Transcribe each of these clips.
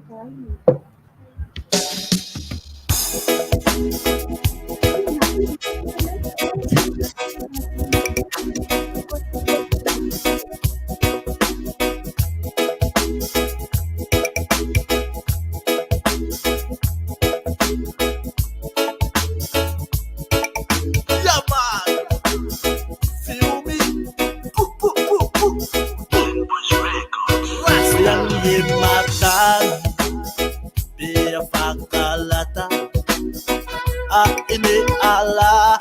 Yeah, man. Feel me? Poo, poo, poo, poo. Yang himatan, dia fakalata. Ini ala,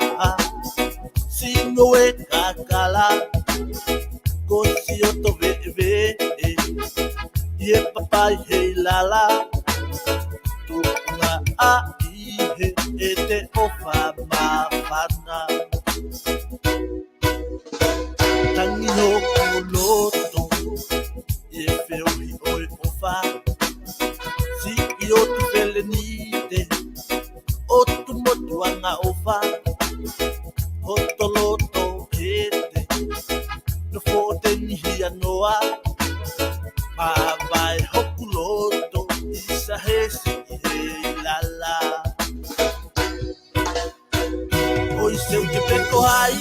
sino e kakala. Gosio to veve, ye papai he lala. Tunga he ete ofa mafana. Tangi no kuloto, ye feo hi oi ofa. Si io tu felenite, o tu motuanga ofa. Hotoloto ete, no foten hia noa. Mabai hokuloto, isa hesi he lala. Oi seu te peko hai,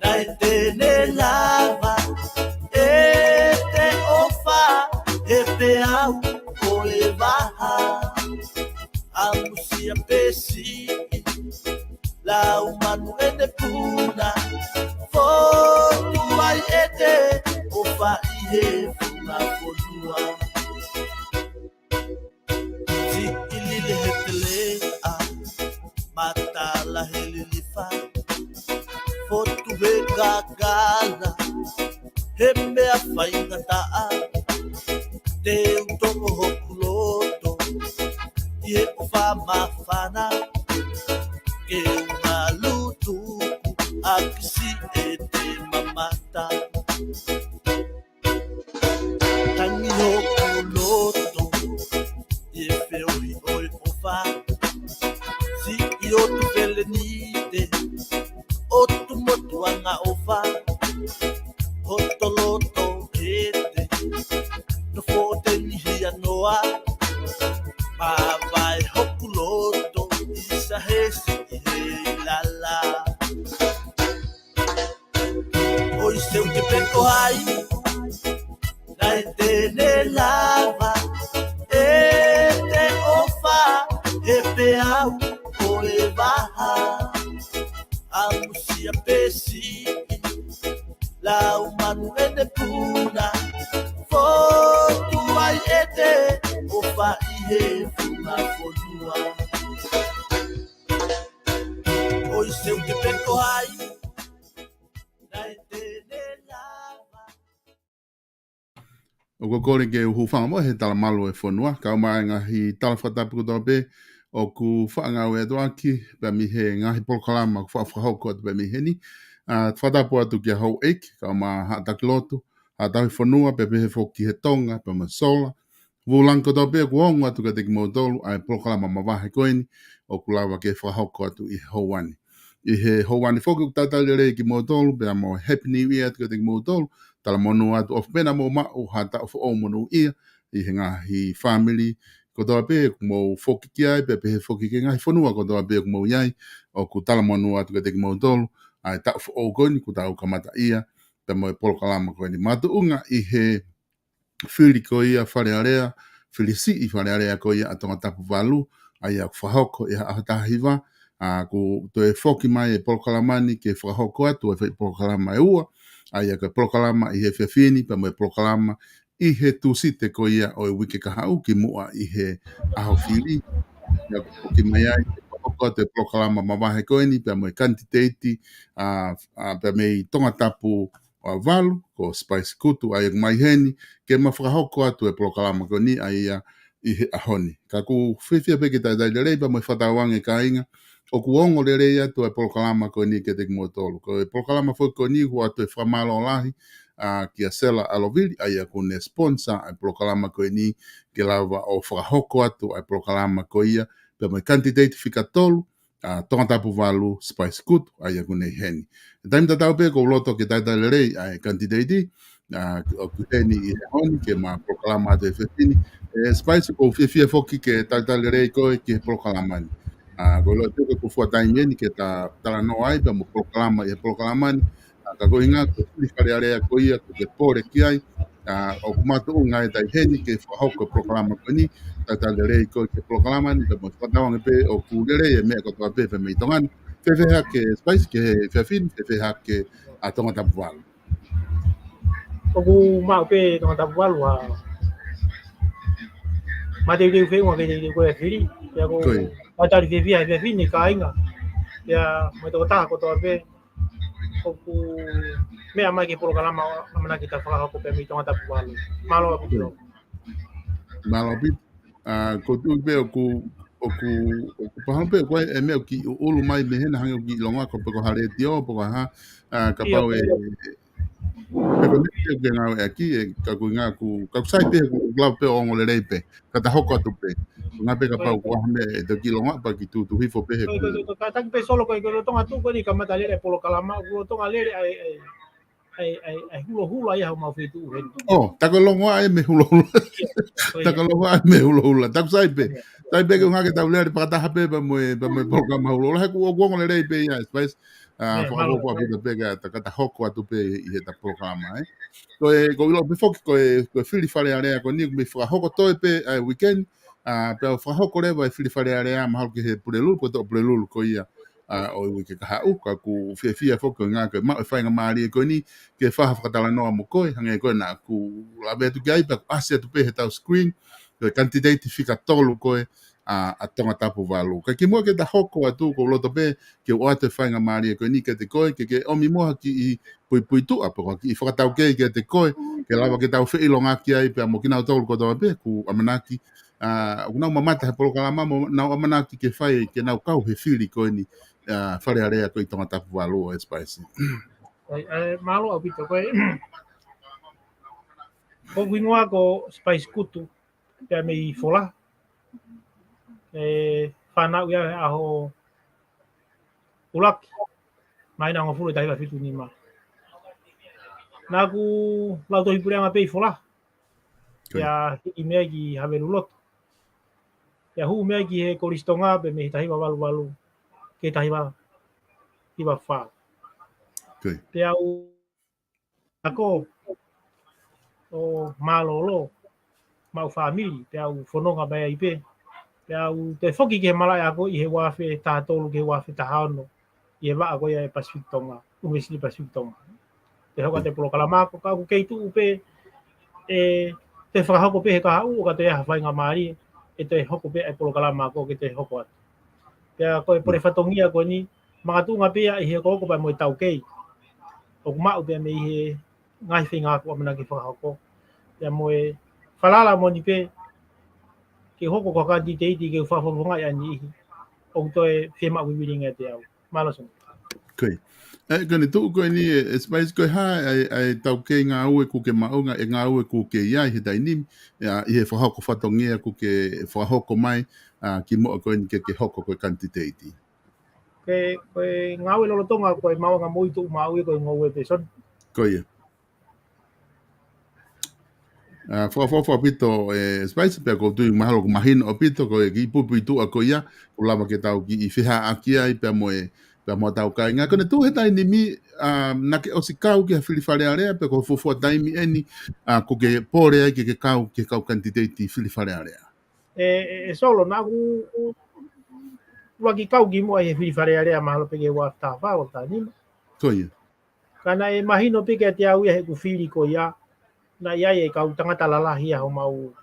nai tene lava. Ete ofa, epe au, oe vaha. Amusia pesi, la umanu ete puna. Fotu ai ete, ofa ihe funa fonua. Si ilile hetele a, mata la helilifa. Fotu he gagala, hembe a fainga taa. Te utongo hokuloto, ie ofa mafana. Ke una lutu, akisi ete mamata. Tangi hokuloto, ie feo hi oi ofa. Si io tu felenite, o tu motuanga ofa. Hotoloto ete, no foten hia noa. Mavai hokuloto, isa hesi he lala. Oi seu te peko hai, nai tene lava. Ete ofa, epe au, oe vaha. Amusia pesi, la umanu ene puna. Fotu ai ete, ofa ihe funa fonua. Oi seu te peko hai, nai tene lava. O ko kore ke uhu whanga mo he tala malo e whanua. Kau mai ngahi tala whatapu kutoa pe. O ku whanga ue atuaki. Pea mi he ngahi polokalama ku whawhahauko atu pe mi heni. Whatapu atu ki a hau eik. Kau ma hataki lotu. Hatahi whanua pe he whoki he tonga. Pe ma sola. Vulang kutoa pe ku ongu atu ka teki mautolu. Ai Polokalama Mavahe koini. O ku lawa ke whahauko atu i hauani. I he hauani whoki ku tatali rei ki mautolu. Pea mo happy new year atu ka teki mautolu. Tala monu atu of pena mo ma'u hata of o monu ia I he ngahi family ko toa pe ku mo foki ki ai pe he foki ki ngahi whanua ko toa pe ku mo iai o ku tala monu atu ka teki mo tolu ai ta of o koni ku tau kamata ia pe mo Polokalama ko ni matu unga I he whiri ko ia Fale Alea whiri si I Fale Alea ko ia atonga tapu walu ai a whahoko ia ahatahiwa ku to e foki mai Polokalamani ke whahoko atu e Polokalama e ua ai ka Polokalama I he whewhini pa mo Polokalama I he tūsite ko ia o wike kahau ki mua I he aho whiri ia ko ki mai ai ko te Polokalama Mavahe koini pa mo Kanititeiti pa me tonga tapu walu ko spice kutu ai mai heni ke mawhakahoko atu e Polokalama koini ai I he ahoni ka ku whiwhia peke tai rei pa mo whatawange ka inga o ku ongo le rei atu e Polokalama koini ke te kimotolu. Ko e Polokalama foi koini hua atu e whamalo lahi ki a sela alovili ai a kune sponsor e Polokalama koini ke lawa o whakahoko atu e Polokalama koia pe mo Kanititeiti Fikatolu tonga tapu walu spice kutu ai a kune heni. E taimi tatau pe ko loto ke tai rei ai Kanititeiti o kuheni I honi ke ma Polokalama te whewhini. Spice ko whiwhia foki ke tautale rei koe ke Polokalama ni. Ko lo tuke ko fuataimi ni ke tala no ai pa mo Polokalama I Polokalama ni. Ka ko inga ko Fale Alea ko ia ko ke pore ki ai. O kumatu ngai tai heni ke whahoko Polokalama ko ni. Tautale rei koe ke Polokalama ni. Ka mo whatawanga pe o kulere e mea kotoa pe me tongani. Whewhea ke Spice ke whewhini, whewhea ke a tongata pualu. Oku mau pe tong tapual wa mate de fe wa ke ko e firi ya ko Koe. ata de via de fini ka inga ya mo to ta ko to pe oku me ama ke Polokalama amana kita fa ko pe mi tong tapual malo Koe. abito Malopit, ko tu pe o ku pahang pe ko e me ki ulu mai me hena hang ki longa ko pe ko hare tio po ha ka iyo pau e pe ko me ke nga aki e ka ku nga ku ka sai pe ku glau pe o ngole rei pe ka ta hoko tu pe nga pe ka pau ko ha me te ki longa pa ki tu hifo pe he ku ko ta pe solo ko tong atu ko ni kamata le Polokalama ko tong ale ai hula ya mau fitu hen oh ta ko longo ai me hulo ta ko longo ai me hulo ta sai pe ke nga ke ta le pa ta ha pe pa mo po ka ma hulo ha ku o ngole rei pe ya spice fo malo fo pe pega ta ka ta hoko atu pe I he ta programa ko lo pe foki ko fili Fale Alea ko ni me fra hoko to pe weekend pe fra hoko le vai fili Fale Alea ma ke he pulelu ko to pulelu ko ia o we ke ka u ka ku fia foki nga ke ma fa nga mari ko ni ke fa fa tala no mo ko hanga ko na ku la be tu gai pa asia tu pe he ta screen ko Quantitative fica tolu ko a tonga tapu valu ka ki mo ke ta hoko atu ko lo to pe ke o te fa nga mari ko ni ke te ko ke o mi mo ki pui tu apa ki whakatau ke te koe, ke lawa ke tau whi longa ki ai, pe amo ki nau tolu kotoa pe, ku amanaki, ku nau mamata he Polokalama, nau amanaki ke whai, ke nau kau he whiri koe ni, Fale Alea koe I tonga tapu walo o Spicy. malo abito ko ko wingoa ko spice kutu pe me fola fana ya aho ulak mai na ngofulu dai fitu ni ma na ku lau to hipure ma pe fola ya imegi havelulot ya hu megi he koristonga be me tahi walu walu ke tahi wa iba fa pe au ako o malolo mau family pe au fononga ba ipe pe au te foki ke mala ako I he wafe ta tolu ke wafe ta hano I va ako ya Pacific Tonga University Pacific Tonga te hoka te Polokalama ko ka ku keitu upe te whakahoko pe he ka hau o ka te aha whainga maari te hoko pe e Polokalama ko ke te hoko atu pea koe pore whatongia ko ni mga tunga pia I he koko pa mo I tau kei o kumau pia me I he ngai whinga ko amana ki whakahoko pea mo e whalala mo ni pe ke hoko ko Kanititeiti ke whawhawhonga I ani ihi o toe whima wiwiringa te au malason Koe. Kone tu koe ni Spice koe ha ai tau ke ngā ue ku ke maunga e ngā ue ku ke iai he tainim I he whahoko whatongia ku ke whahoko mai ki mo koe ni ke hoko koe Quantitative. koe ngāwe lolotonga koe maunga moitu maue koe ngowe pe son Koe. Whawhawha pito Spice pia ko tui mahalo ku mahino o pito ko ki pupu tu a ko ia ko lava ke tau ki I whiha akia I pia mo tau kai ngā kone tu he tai ni mi na ke osi kau ki ha whili Fale Alea pia ko fufua taimi eni ko ke pore ai ke kau Quantitative whili Fale Alea. Solo na ku waki kau ki mo he whiri Fale Alea mahalo pe ke wa ta wha o ta nima Koe. kana mahino pe ke te au ia he ku whiri ko ia na ia e kau tangata lalahi a ho mau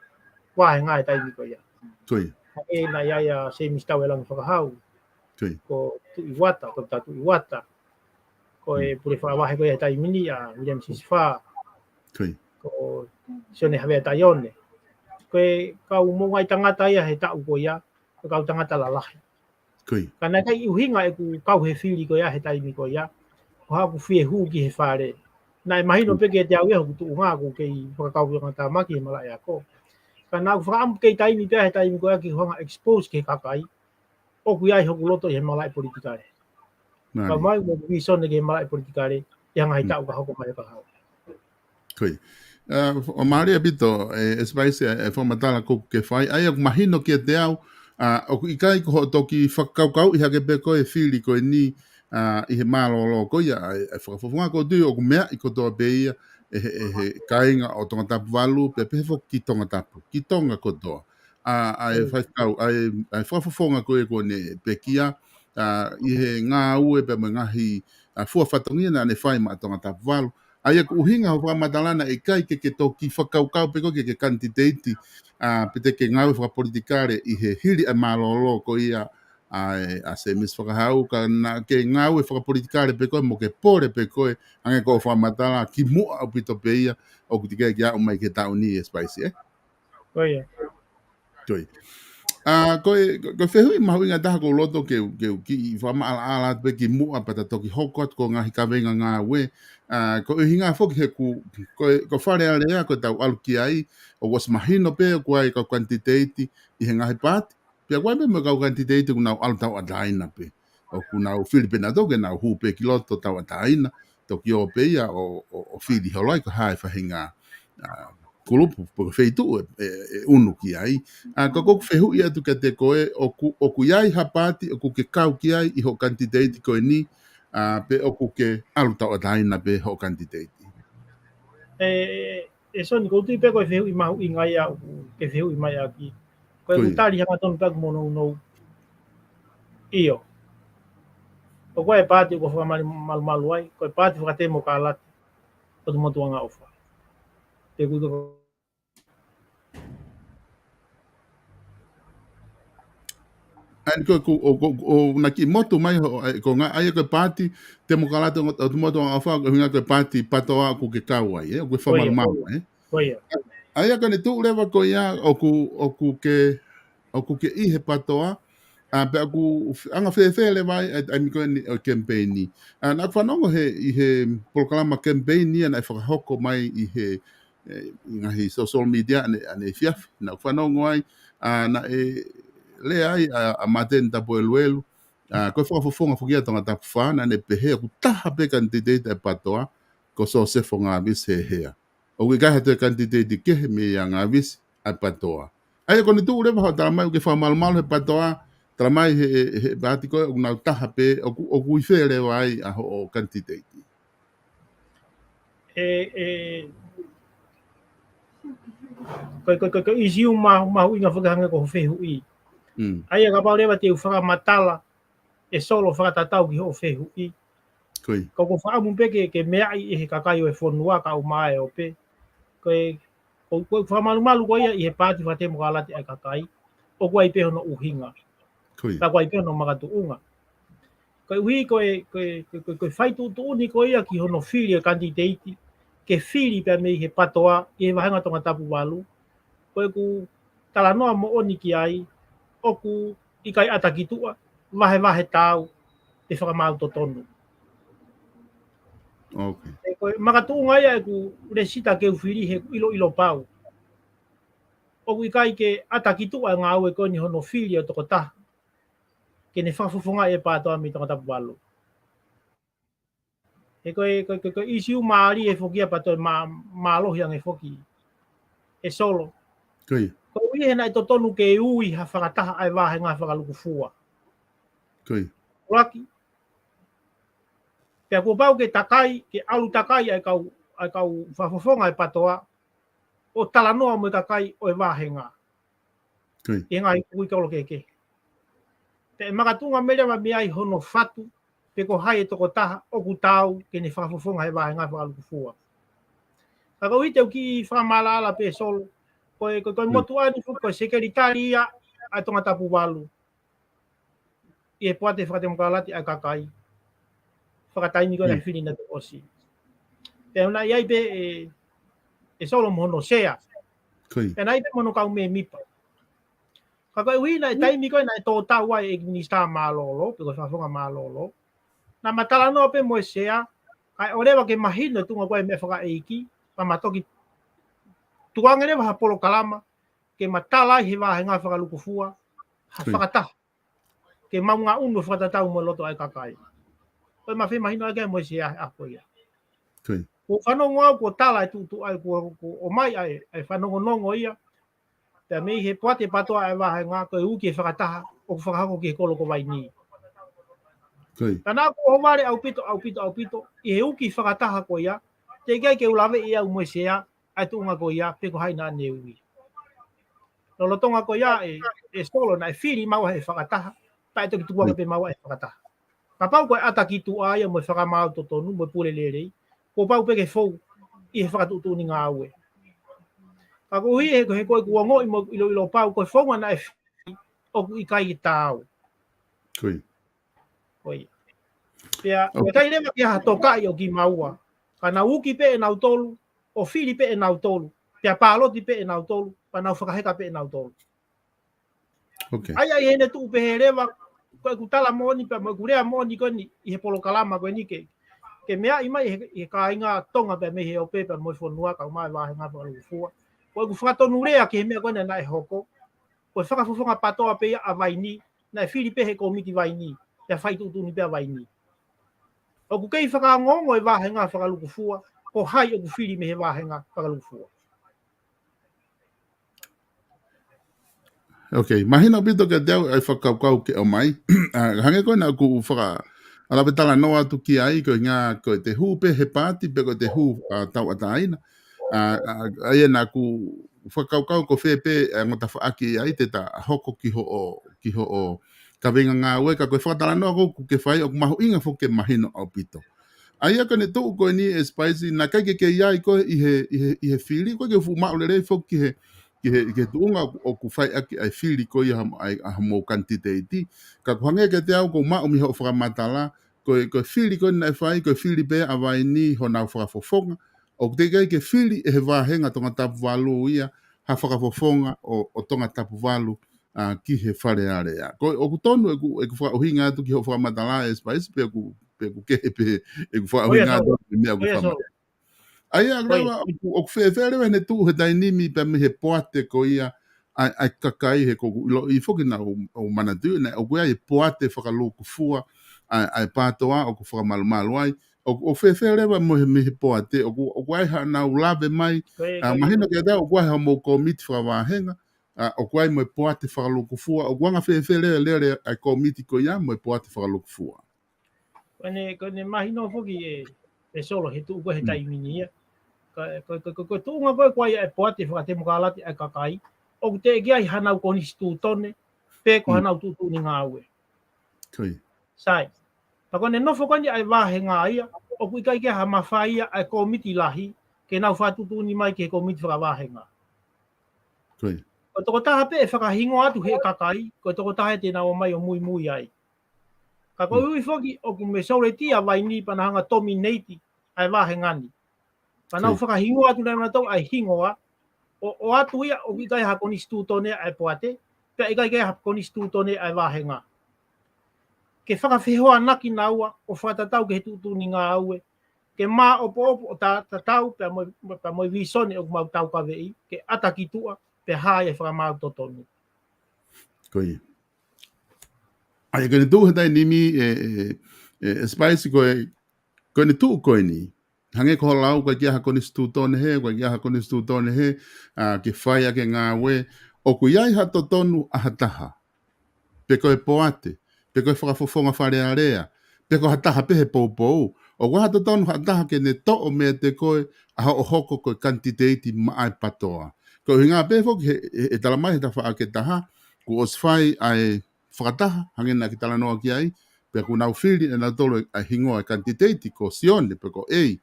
wahe ngai taimi ko ia. Koe. Na ia se mistau e lang whakahau. Koe. Ko tu iwata, ko tatu iwata. Ko e pure whawahe ko ia taimini a William Sisfa. Koe. Ko sione hawe taione. Ko e kau mo ngai tangata ia he tau ko ia, ko kau tangata lalahi. Koe. Kana kai uhinga e ku kau he whiri ko ia he taimi ko ia. Ko haku whie hu ki he whare. Na imagino pe ke te au ia tu nga ko ke whakakau nga tamaki mala ia ko. Kana ku whakam ke taimi pe he taimi ko ia ki hanga expose ke kakai. O ku ia hoku loto he mala politikare. Ka mai mo vision ke mala politikare yang ai tau ka hoko mai ka hau. Koi. O Maria Bito, spice e whamatala ko ke whai. Ai aku mahino ki te au, o ikai ko toki whakaukau i hake pe koe whiri koe ni i he mālolo ko ia, e whakafofunga ko tui o ku mea i ko toa pe ia, e he kainga o tonga tapu walu, pe pefo ki tonga tapu, ki tonga ko toa. Ai whakau, ai whakafofunga koe ko ne pe kia, i he ngā ue pe me ngahi fua whatongia na ne whai ma tonga tapu walu. Ai ku uhinga ho matalana e kai ke toki whakaukau pe ko ke Kanititeiti pe te ke ngau whakapolitikare i he hiri a malolo ko ia a se mis whakahau ka na ke ngau whakapolitikare pe ko mo ke pore pe ko ange ko whamatala ki mua au pito pe ia o ku tika kia o mai ke tauni e spicy Oia. Toi. Ko whehui mahuinga taha ko loto ke ki whama ala pe ki mua pata toki hokot ko ngahi kawenga ngā we. Ko hinga foki he ko Fale Alea ko tau alu ki ai o was mahino pe ko ai ka Quantitative i he ngahi pati. Pia kwa me ka Quantitative ku nau alu tau ataina pe. O ku nau Filipina toke nau hu pe ki loto tau ataina. Toki o pe ia o whiri holoi ko hae whahinga kulupu po feitu unu ki ai ko fehu ia tu te koe o ku iai hapati o ku ke kau ki ai i ho Kanititeiti ko ni pe o ku ke alu tau ataina pe ho Kanititeiti E so ni ko tui pe ko fehu i mahu i ngai au ke fehu i mai aki. Ko e utari hanga tonu pe mono no io. O koe pāti ko whamari malu ai, ko e pāti whakatemo ka alati o tu motuanga ofa. Te kuto Ai ko na ki moto mai ko nga ai ko pati te mo kala te o moto nga fa ko nga ko pati patoa ku ke kau ai ko fa mal mal Oia. ai ka ne tu leva ko ia o ku ke i he patoa pe aku anga fe vai ai mi ko ni o campaign na fa no i he Polokalama campaign ni na fa hoko mai i he ngahi social media ane fiaf na fa no ai na le ai a maten tapo eluelu ko fofonga fogia tonga tapu fana ne pehe ku taha pe Kanititeiti patoa ko so se fonga vis he hea o we ga hate Kanititeiti ke me yang avis a patoa ai ko ni tu le ba ta mai ke fa mal he patoa tra mai he bati ko una taha pe o ku fere vai a o Kanititeiti ko isi mahu inga whakahanga ko fehu i. Ai ka pau lewa te whakamatala e solo whakatatau ki ho fehu i. Koi. Ko whaamu peke ke mea i he kakai o e whonua ka o mae o pe. Ko whamalu ko ia i he pāti whatemo ka alati ai kakai. O kua i peho no uhinga. Koi. Ka kua i peho no makatuunga. Ko ui ko whaitu tuuni ko ia ki hono whiri e Kanititeiti. Ke whiri pe me he patoa i he wahanga tonga tapu walu. Ko ku talanoa mo oni ki ai. Oku i kai atakitua, wahe tau, te whakamau to tonu. Okay. E koe, makatuunga ia e ku resita ke uwhiri he ilo pau. Oku i kai ke atakitua ngā ue koe ni hono whiri o toko taha. Ke ne whafufunga e pātoa mi tonga tapu walo. E koe isiu maari e whokia patoe mālohi ang e whoki. E solo. Koi. Ko ui hena e to tonu ke ui ha whakataha ai wahe ngā whakaluku fua. Koi. Raki. Pea kua pau ke takai, ke alu takai ai kau whafofonga e patoa, o talanoa mo takai o e wahenga. Koi. E ngai kui kaulo keke. Te makatunga mele ma mi ai hono fatu, pe ko hai e toko taha, o ku tau, ke ne whafofonga e wahenga whakaluku fua. Ka kau ite uki whamala ala pe solo, koe motu ani fu, koe sekeritari ia, ai tonga tapu walu. I e poate whakatemokalati ai kakai. Whakataimi koe na whiri na te osi. Te una iai pe e solo mono sea. Koi. Te nai pe mono kau me mipa. Ka koe ui na e taimi koe na e tō tau ai e minister mālolo, pe koe whafonga mālolo. Na matala noa pe mo e sea, kai o rewa ke mahino tunga koe me whaka eiki, pa matoki tuangere waha Polokalama, ke matala he wahe ngā whakaluku fua, ha whakataha. Ke maunga unu whakatatau mo loto ai kakai. Koe mawhi mahino ake mo e sea a koe ia. Koi. Ko whanongo au ko tala e tutu ai ko o mai ai whanongo nongo ia. Pea mei he poate patoa e wahe ngā koe uki e whakataha o ku whakahako ki he kolo ko vai ni. Koi. Tana ko o mare au pito, i he uki whakataha ko ia, te kai ke ulawe ia u moesea, ai tuunga ko ia, peko haina ane ui. Lolo tonga ko ia e solo na e whiri maua he whakataha, tai toki tukuanga pe maua he whakataha. Ka pau koe ata ki tu aia mo e whakamau to tonu, mo e pule lerei, ko pau peke fou i he whakatutu ni ngā aue. Ka ko hui he koe kuango i mo ilo pau koe fonga na e whiri o ku i kai i tāu. Koi. Koi. Pea, kai lewa ki ha tokai o ki maua. Ka na uki pe e nau tolu, o whiri pe e nau tolu, pea pāloti pe e nau tolu, pa nau whakaheka pe e nau tolu. Okay. Ai hene tu pe he rewa, koe kutala moni, pea mo kurea moni koni, i he polokalama koe ni ke mea i mai he ka inga tonga pea me he o pepa mo i whanua, ka umai wahe ngā whakalufua. Koe ku whakatonu rea ke he mea kone na e hoko, koe whakafufonga patoa pe a vaini, na e whiri pe he komiti vaini, pea whaitutuni pea vaini. O ku kei whakangongo e wahe ngā whakalukufua, ko hai o ku whiri me he wahe ngā whakalukufua. Okay, mahina bito ke teo ai whakaukau ke o mai. Hange koe na ku whaka alawe tala noa tu ki ai ko ngā ko te hupe he pāti pe ko te hu tau ataina. Ai na ku whakaukau ko whepe ngota whaaki ai te ta hoko ki ho o ka venga ngā ue ka koe whakatala noa ko ke whai o mahu inga fo ke mahino au pito. Ai aka ne tuu koe ni e spicy na kai ke iai koe i he whiri koe ke fu maulere fo ki he tuunga o ku whai aki ai whiri koe ai mo Quantitative. Ka kuhange ke te au ko mao mi ho whakamatala koe whiri koe na e whai koe whiri pe a vai ni ho nau whakafofonga. O te kai ke whiri e he wāhenga tonga tapu walu ia ha whakafofonga o tonga tapu walu ki he Fale Alea. Koe o ku tonu e ku whauhinga atu ki ho whakamatala e spicy pe ku kehe pe e ku whauhinga atu ki mea ku whamatala. Ai agrewa o ku whewhere ne tu he dainimi pe me he poate ko ia ai kakai he ko i foki na o manatu na o kuia e poate whakaloku fua ai patoa o ku whakamalumalu ai o whewhere mo he poate o kuai ha na ulawe mai mahina ke da o kuai ha mo komiti whakawahenga o kuai mo e poate whakaloku fua o kuanga whewhere lere ai komiti ko ia mo e poate whakaloku fua. Kone mahino foki e solo he tu he taimini ia. Ko tuunga koe koe e poate whakatemo kālati ai kakai, o ku te egi ai hanau koni stu tone, pe ko hanau tutu ni ngā ue. Koi. Sai. Pa kone nofo koni ai wahe ngā ia, o ku ikai ke ha mawhaia ai komiti lahi, ke nau whatutu ni mai ke komiti whakawahe ngā. Koi. Ko toko taha pe e whakahingo atu he kakai, ko toko taha te nao mai o mui mui ai. Ka koe ui whoki, o ku me saure tia vai ni panahanga dominati ai wahe ngani. Panau whakahingo atu nei matau ai hingoa, o atu ia o ikai ha koni stu tone ai poate, pe ikai ke ha koni stu tone ai wahenga. Ke whakawhehoa naki naua, o whatatau ke he tutu ni ngā aue, ke mā opo o tatau, pe moi visone o mau tau ka vei, ke ataki tua, pe hae whakamau totonu. Koi. Ai kone tu hetai nimi e spicy koe ne tu koe ni. Hange ko lau koe kia hakoni stu tone he, koe kia hakoni stu tone he, ke whai ake ngā we, o ku iai hato tonu ahataha. Pe koe poate, pe koe whakafofonga Fale Alea, pe koe hataha pehe pou. O koe hato tonu hataha ke ne to o mea te koe, aha o hoko koe Kanititeiti maai patoa. Koe ngā pefo he talamai he tawha ake taha, ku oswhai ai whakataha, hange na ki tala noa ki ai, pe ku nau whiri e na tolo ai hingoa Kanititeiti ko sione, pe ko ei,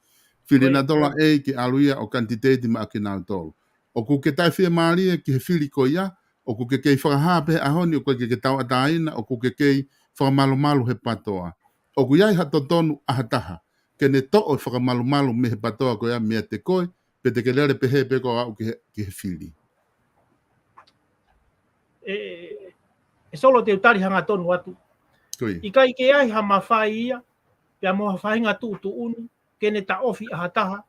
whiri na tola ei ki aluia o Kanititeiti ma ake nau tolo. O ku ke tai whia maalia ki he whiri ko ia, o ku ke kei whakahape ahoni, o ku ke tau ataina, o ku ke kei whakamalu he patoa. O ku iai hato tonu ahataha, ke ne to o whakamalu me he patoa ko ia mea te koe, pe te ke lere pe he pe ko au ki he whiri. E solo te utari hanga tonu atu. Ikai ke ai ha mawhai ia, pia moha whahinga tutu unu, ke ne ta ofi ahataha,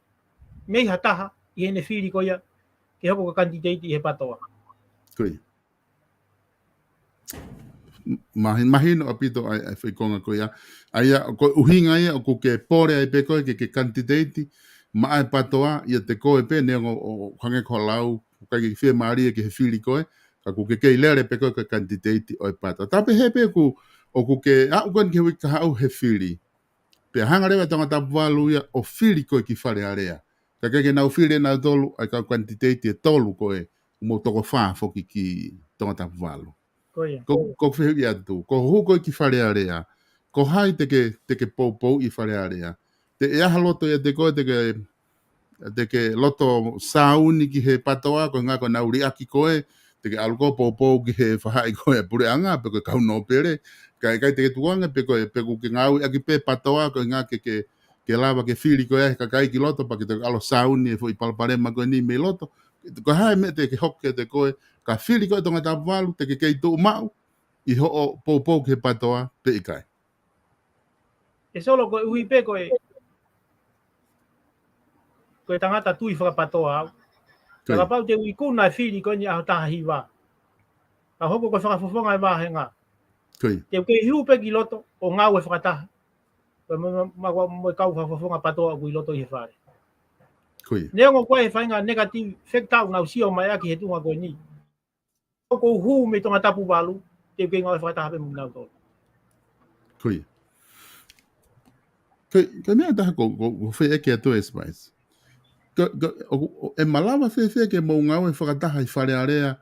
mei hataha, i hene whiri ko ia, ke hoko ka Kanititeiti he patoa. Koi. Mahino apito ai whaikonga ko ia. Ai ko uhinga ia o ko ke pore ai pe koe ke Kanititeiti, ma ai patoa ia te koe pe ne o hange ko lau ka ki fe mari ke fili koe ka ku ke lere pe ko ka quantitative o patoa ta pe he pe ku o ku ke a kon ke wi ka au he fili pe hanga rewa tonga tapualu ia o fili koe ki Fale Alea ka ke na fili na tolu ai ka quantitative tolu koe mo toko fa foki ki tonga tapualu Koia. ko fe ia tu ko hu koe ki Fale Alea ko hai te ke pou i Fale Alea te ia haloto ia te koe te ke loto sauni ki he patoa ko nga ko na uri aki koe te ke aluko pou ki he whahai koe pure anga pe ko kau no pere kai te ke tuanga pe ku ke ngau aki pe patoa ko nga ke lava ke fili koe ka kai ki loto pa ke te alo sauni e fo i palpare ma ko ni me loto ko hai me te ke hokke te koe ka fili koe tonga tapualu te ke kei tu mau i ho o pou ke patoa pe i kai E solo koe ui pe koe tangata tui whakapatoa au. Koe. Ka pau te ui kuna whiri koe ni aho taha hiwa. Ka hoko koe whakafofonga e wahenga. Koe. Te uke hiu pe ki loto o ngau e whakataha. Koe mo kau whakafofonga patoa kui loto i he whare. Koe. Neongo koe he whainga negative whektau nau sio mai aki he tunga koe ni. Ko huu me tonga tapu walu te uke ngau e whakataha pe munau tō. Koe. Koe mea taha ko whi eke atu e spice. E malawa whi ke mou ngau e whakataha i Fale Alea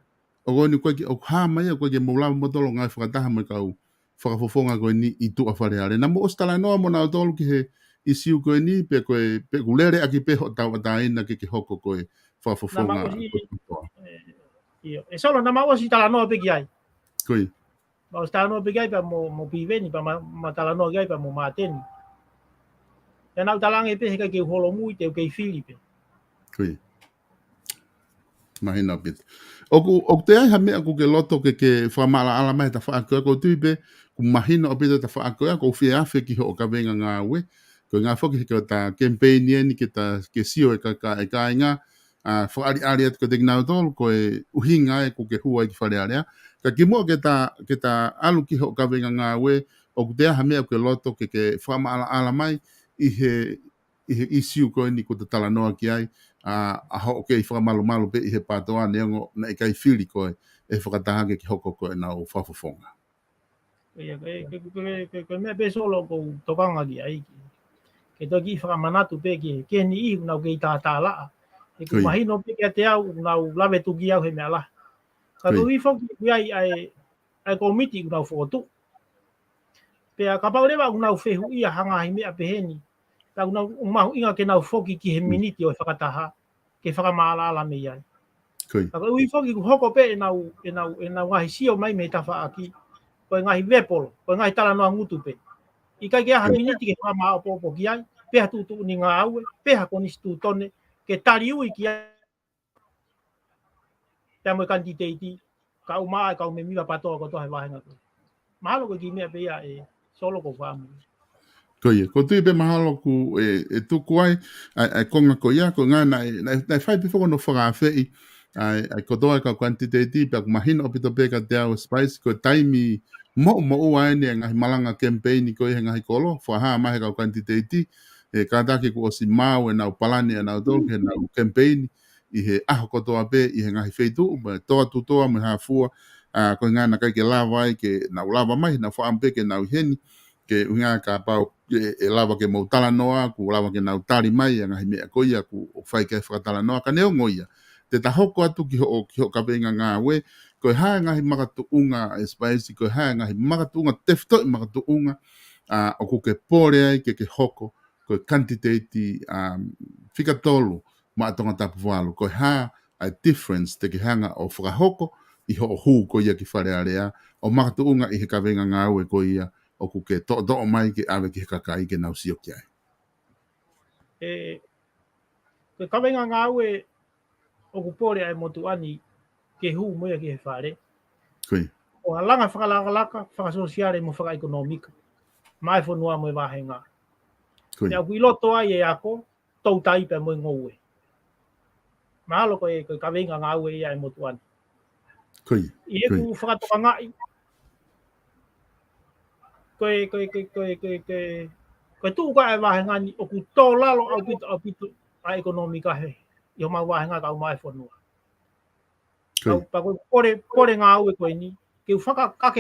o goni koe ki o hama ia koe ke mou lawa motolo ngai whakataha mai kau whakafofonga koe ni i tua Fale Alea. Na mo ostala noa mo nao tolu ki he isiu koe ni pe kulere aki pe ho tau ataina ke hoko koe whakafofonga. E solo na mawasi tala noa pe ki ai. Koe. Mawasi tala noa pe ki ai pa mo piveni pa ma tala noa ki ai pa mo mateni. E nau talange pe he kai ke holo mui te ukei Filipe. Koe. Mahina pita. O te ai ha mea ku ke loto ke whamala ala mai ta whaakoa ko tuipe ku mahina o pita ta whaakoa ko whia awhi ki ho o ka venga ngā ue. Ko ngā whoki ke ta campaign ni ke sio e ka inga whaari atu ko te kinau tolu ko e uhinga e ku ke hua i ki Fale Alea. Ka ki mua ke ta alu ki ho o ka venga ngā ue o ku te ai ha mea ku ke loto ke whamala ala mai i he isiu ko ni ko te tala noa ki ai a ho ke i whakamalu pe i he patoa neongo na i kai whiri koe e whakatahake ki hoko koe na o whafofonga. Koe mea pe solo ko tokanga ki ai. Ke toki i whakamanatu pe ke ni ihu nau ke i tātālaa. E ku mahino pe ke te au nau lawe tuki au he mea la. Ka tu i whoki ku ai komiti ku nau whokotu. Pe a kapaurewa ku nau whehu ia hanga hi mea pe heni. Ta una mahu inga ke nau foki ki he miniti o e whakataha ke whakamaalala me iai. Ta ui foki ku hoko pe e nau ngahi sio mai me tawha aki ko ngahi wepolo, ko ngahi tala noa ngutu pe. I kai ke aha miniti ke whamaa opo ki ai, peha tutu ni ngā aue, peha konisi tu tone, ke tari ui ki ai. Pea mo Kanititeiti, ka umaa e ka ume miwa patoa ko tohe wahenga koe. Mahalo ko ki mea pe ia e solo ko whamu. Koia, ko tui pe mahalo ku e tuku ai konga ko ia, ko ngā nai whai pifoko no whakawhei, ai kotoa ka Quantitative, pe aku mahina o pito pe ka te au spice, ko taimi mo ua ene ngahi malanga campaign ko i ngahi kolo, whaha mahe ka Quantitative, e kātaki ku osi mau e nau palani e nau tolu, he nau campaign, i he aho kotoa pe, i he ngahi wheitu, toa tutoa, me hafua, ko ngā na kai ke lava ai, ke nau lava mai, na whaampe ke nau heni, ke unga ka pau e lava ke mau tala noa, ku lava ke nau tari mai, a ngahi mea koia, ku whai ke whakatala noa, ka neo ngoia. Te tahoko atu ki ho ka venga ngā we, ko hae ngahi makatu unga e spicy, ko hae ngahi makatu unga, tefto i makatu unga, o ku ke pore ai ke hoko, ko Quantitative whikatolu, ma atonga tapu walu, ko hae a difference te ke hanga o whakahoko, i ho hu ko ia ki Fale Alea, o makatu unga i he ka venga ngā we ko ia, o ku ke to mai ke awe ki he kakai ke nau sio ki ai. Ke ka venga ngā we, o ku pore ai motu ani ke hu moia ki he whare. Koe. O halanga whakalaka, whakasosiare mo whakaekonomika. Mai whanua mo e wahenga. Koe. Te au kui loto ai e ako, tau taipe mo e ngoue. Mahalo ko e ka venga ngā we ia e motu ani. Koe. I e ku whakatoka ngai. Koe tu ka e wahenga ni, o ku tō lalo au pito a ekonomika he. Yo Mavahe ngā kau mai whanua. Koi. Kau pore ngā aue koe ni. Ke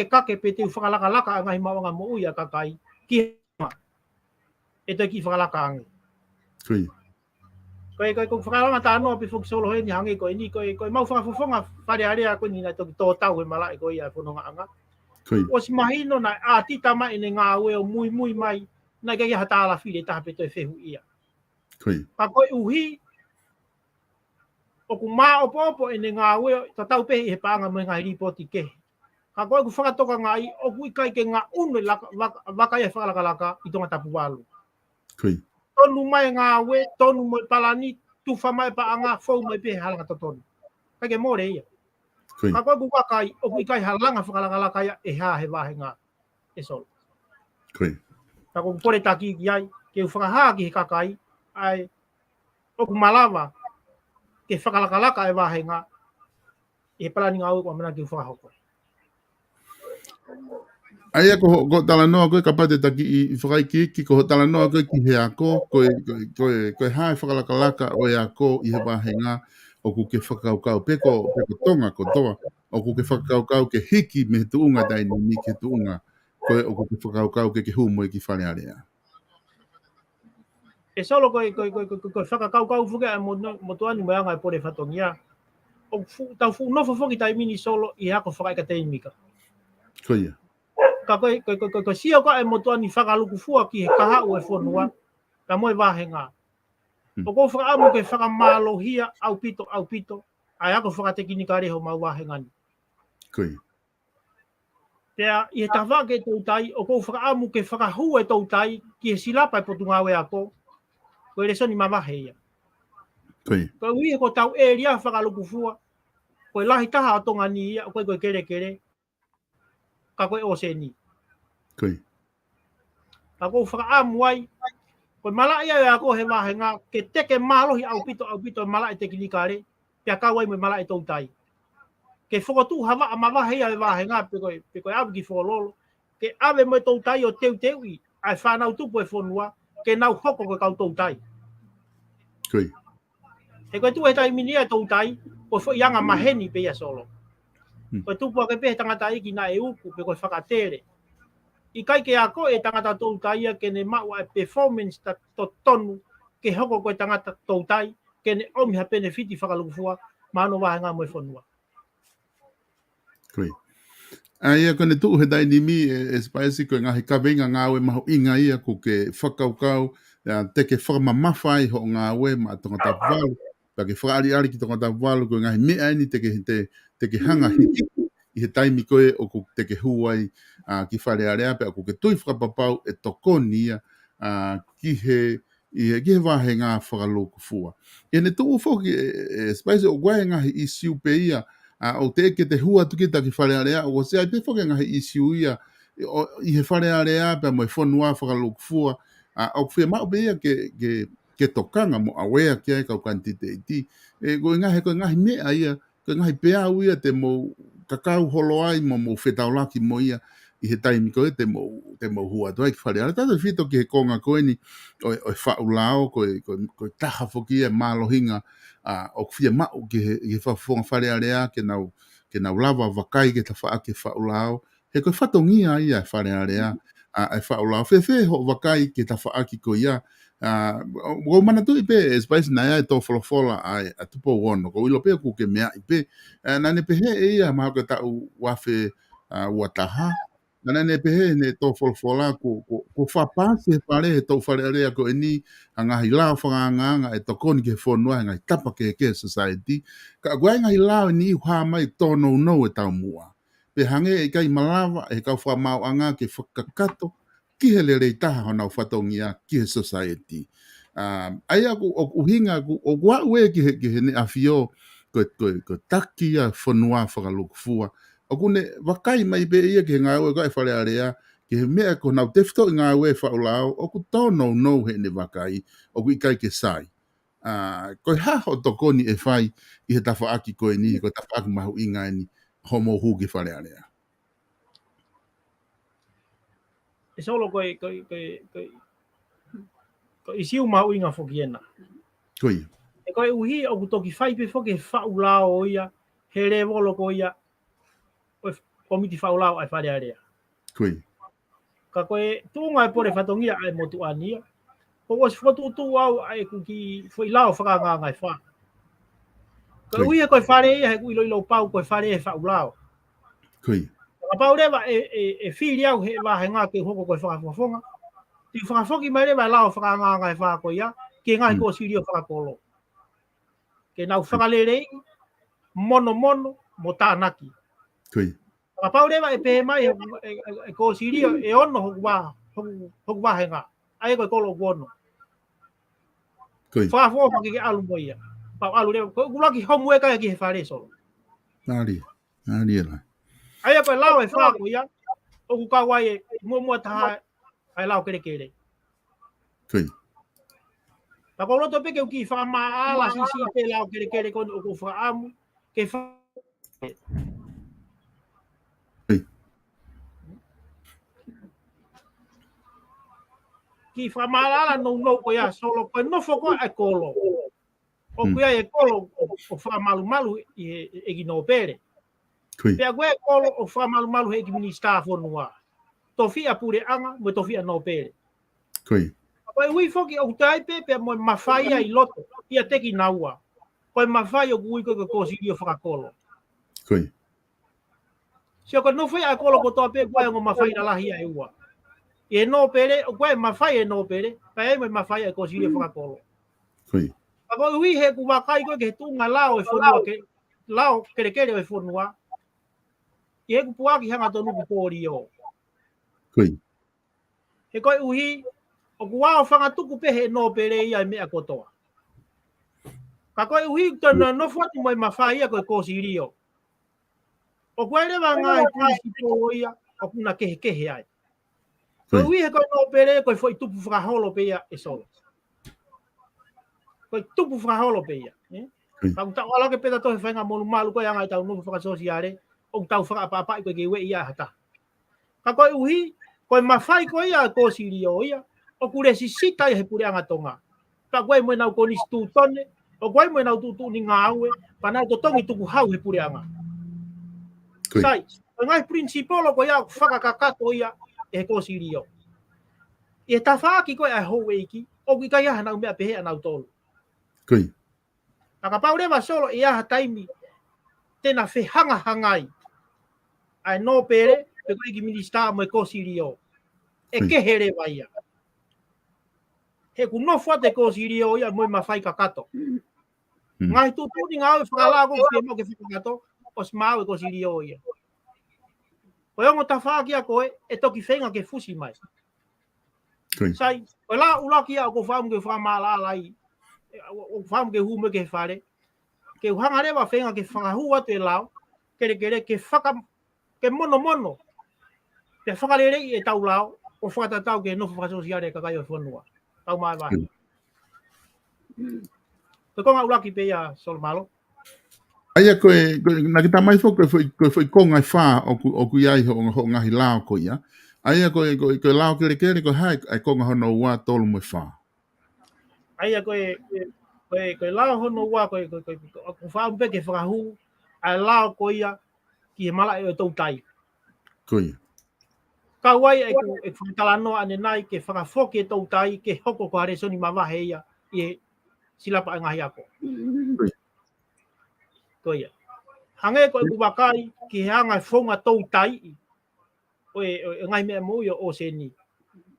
kake pe te whakalaka a ngahi mawanga mo uia kakai. Ki ma. E te ki whakalaka ange. Koi. Koe whakalanga tā noa pe whakisolo he ni hange koe ni. Koe mau whakafofonga Fale Alea koe ni nai toki tō tau he malai koe ia whanonga anga. Koi. O si mahino nai a tita mai ne ngā aue o mui mai. Nai kei ha tāla whire taha pe toi whehu ia. Koi. Ka koe uhi o ku mā opo e ne ngā ue ta tau pehi he pāanga mo ngā ripoti ke. Ka koe ku whakatoka ngā i o ku ikai ke ngā unu waka ia whakalaka i tonga tapu walu. Koi. Tonu mai ngā ue, tonu mai palani, tuwha mai paanga, fau mai pehe halanga totonu. Kai ke more ia. Koi. Ka koe ku wakai o ku ikai halanga whakalaka ia e hā he wahe ngā e solo. Koi. Ka koe ku pore taki ki ai, ke u whakahaa ki he kakai, ai o ku malawa, ke whakalaka e wahe ngā, e palani ngā ue kua mena ki u whakahoko. Aia ko tala noa koe ka pate taki i whakaiki ko tala noa koe ki he ako, koe hae whakalaka o e ako i he wahenga o ku ke whakaukau peko tonga ko toa, o ku ke whakaukau ke hiki me he tuunga daini ni ke tuunga, koe o ku ke whakaukau ke humo i ki Fale Alea. E solo koe whakakaukau whuke e mo tuani mo anga e pore whatongia, o tau nofo whoki tai mini solo i hako whakaika te imika. Koia. Ka koe sia ka e motua ni whakaluku fua ki he kaha ue whanua, ka moe wahe ngā. O kou whakaamu ke whakamalo hia au pito, ai ako whakateki ka reho mau wahe ngani. Koi. Pea, i he tawha ke tau tai, o kou whakaamu ke whakahu e tau tai, ki he silapa e potu ngāwe ako, koe re soni mawahe ia. Koi. Koe ui he ko tau e ria whakaluku fua, koe lahi taha o tonga ni ia, koe kere, ka koe o se ni. Koi. Ka kou whakaamu ai, koe malai ai ako he wahe ngā, ke teke malohi au pito malai te kinikare, pia kawai me malai tau tai. Ke whakotu hawa a mawahe ai wahe ngā, pe koe abu ki whakololo, ke ave mo tau tai o teui, ai whanau tupu e whanua, ke nau hoko koe kau tau tai. Koi. He koe tu he tai mini e tau tai, koe wha ianga maheni pe ia solo. Koe tupu a ke pehe tangata iki na e uku, pe koe whakatere. I kai ke ako e tangata tau tai ke ne maua e performance ta to tonu, ke hoko koe tangata tau tai, ke ne omi ha benefiti whakalukufua, mano wahe ngā moe whanua. Koi. Aia kone tuu he dai nimi e spaisi koe ngahi kawenga ngāwe maho inga ia ko ke whakaukau, teke whakamamawhai ho ngāwe ma tonga tapuwalu, pa ke whaari ki tonga tapuwalu koe ngahi mea ini teke hanga hiki i he taimi koe o ko teke huai ki Fale Alea pe o ko ke tui whakapapau e tokoni ia ki he wahe ngā whakalokufua. E ne tuu whoki e spaisi o guai ngahi i siu pe ia, o te ke te hua tukita ki Fale Alea, o se ai pe whake ngahi isiu ia, i he Fale Alea, pe mo e whanua whakalokufua, o kwhia mao pe ia ke tokanga mo awea ki ai kau Quantitative, e koe ngahi mea ia, koe ngahi pea uia te mo kakau holo ai mo whetaulaki mo ia, i he taimi koe te mo hua toa ki Fale Alea. Tata whito ki he konga koe ni, o whaulao, koe taha whoki e mālohinga, o kwhia mao ki he whawhonga Fale Alea, ke nau lava wakai ke ta whaake whaulao, he koe whatongia ia e Fale Alea, e whaulao, whewhe ho wakai ke ta whaaki ko ia, o mana tui pe, e spaisi na ia e tō wholofola a tupo wono, ko ilo pe ku ke mea i pe, nane pe he e ia maha ke tau wafe uataha, nane pe he ne tō wholofola ko whapasi he pare he tō Fale Alea ko e ni, a ngahi lao whanganga e tokoni ke whonua, ngahi tapa ke society, ka guai ngahi lao ni uha mai tōno no e tau mua. Pe hange e kai malawa e kau whamau anga ke whakakato, ki he le rei taha honau whatongia ki he society. Ai aku o uhinga o gua ue ki he ne awhio ko taki a whanua whakalukufua. O kune wakai mai pe ia ki he ngā ue kai Fale Alea, ki he mea ko nau tefto i ngā ue whaulao, o ku tōno no he ne wakai, o ku ikai ke sai. Koe haho tokoni e whai i he tawhaaki koe ni, ko tawhaaki mahu inga ni, homo hu ki Fale Alea. E solo ko isiu mau inga whokiena. Koi. E koe uhi o kutoki whai pe whoke whaulao o ia, he re wolo ko ia, o komiti whaulao ai Fale Alea. Koi. Ka koe tūnga e pore whatongia ai motu ania, ko os fotu tu au ai kuki foi lao whakanga ngai wha. Ko uhi e koe whare ia he kui ilo pau koe whare e whaulao. Koi. Ka pau rewa e whiri au he wahe ngā ke hoko koe whakafonga. Ti whakafoki mai rewa lao whakanga ngai wha ko ia, ke ngai ko siri o whakakolo. Ke nau whakalere mono mo tānaki. Koi. Ka pau rewa e pehe mai e ko siri e ono hoku wahe ngā. Ai koe kolo kuono. Koi. Whakafoka ke alu mo ia. Pau alu rewa, koe kulaki homu e kai ki he whare solo. Nari. Nari e lai. Ai koe lao e whako ia, o ku kawai e mua taha ai lao kere kere. Koi. Ta ko roto peke ki fa ma ala si pe lao kere kere kon o ku fa amu ke fa ki fa ma ala no ko ya solo ko no fo ko e kolo. O ku e kolo o fa malu e gi no pere. Koi. Pe agwe kolo o fa malu he gi minista fo noa. Tofia pure anga mo tofia no pere. Koi. Koe hui foki o tai pe mo mawhai ai loto, ia teki naua. Koe mawhai o kui koe kōsiri o whakakolo. Koi. Sio koe no whai a kolo ko toa pe koe o mawhai na lahi ai ua. E no pere, o koe mawhai e no pere, kai e mo mawhai ai kōsiri o whakakolo. Koi. A koe hui he ku wakai koe ke tunga lao e whonua ke, lao kere kere e whonua. I he ku puaki hanga tonu ku pōri o. Koi. He koe uhi, o ku wao whangatuku pehe no pere ia e mea kotoa. Ka koe uhi tona no whatu mai mawhai ia koe kōsiri o. O koe rewa ngā e prinsipo o ia, o kuna kehe ai. Koe uhi he koe no pere, koe foi tupu whakaholo pe ia e solo. Koe tupu whakaholo pe ia. Ka utau ala ke peta tohe whainga monu malu koe anga i tau nuku whakasosi are, o tau whakapapa koe ke ue ia hata. Ka koe uhi, koe mawhai koe ia kōsiri o ia, o kure si sita i he pure anga tonga. Ka koe moe nau koni stu tone, o koe moe nau tutu ni ngā aue, pa nau to tongi tuku hau he pure anga. Sai, o ngai principolo koe ia whakakakato ia e he kōsiri o. I he tawhaaki koe ai hou eiki, o ki kai aha nau mea pehe anau tolu. Koi. Ka pau rewa solo i aha taimi, tena whehanga hangai. Ai no pere, pe koe ki minista mo e kōsiri o. E kehe rewa ia. He ku no fwate kōsiri o ia moe mawhai kakato. Ngai tu ni ngā e whakalago whie mo ke whakakato, o smau e kōsiri o ia. Koe ongo ta whaakia koe, e toki whenga ke fusi mai. Sai, koe la ulaki a ko whamu ke whamala alai, o whamu ke hume ke whare, ke uhanga rewa whenga ke whakahu atu e lao, ke whaka, ke mono, ke whakarere i e tau lao, o whakatatau ke nofu whakasosiare kakai o whanua. Tau mai wahi. Koe konga ulaki pe ia sol malo. Aia koe, na ki tamai fo koe foi konga i wha o ku iai ho ngahi lao ko ia. Aia koe lao kere koe hai ai konga hono ua tolu mo i wha. Aia koe lao hono ua koe wha umpe ke whakahu, ai lao ko ia ki he mala e o tau tai. Koe. Ka wai e whakalanoa ane nai ke whakafoki e tau tai ke hoko ko hare soni mawahe ia i he silapa e ngahi ako. Koe ia. Hange koe ku wakai ki he anga whonga tau tai o e ngai mea mo ia o se ni.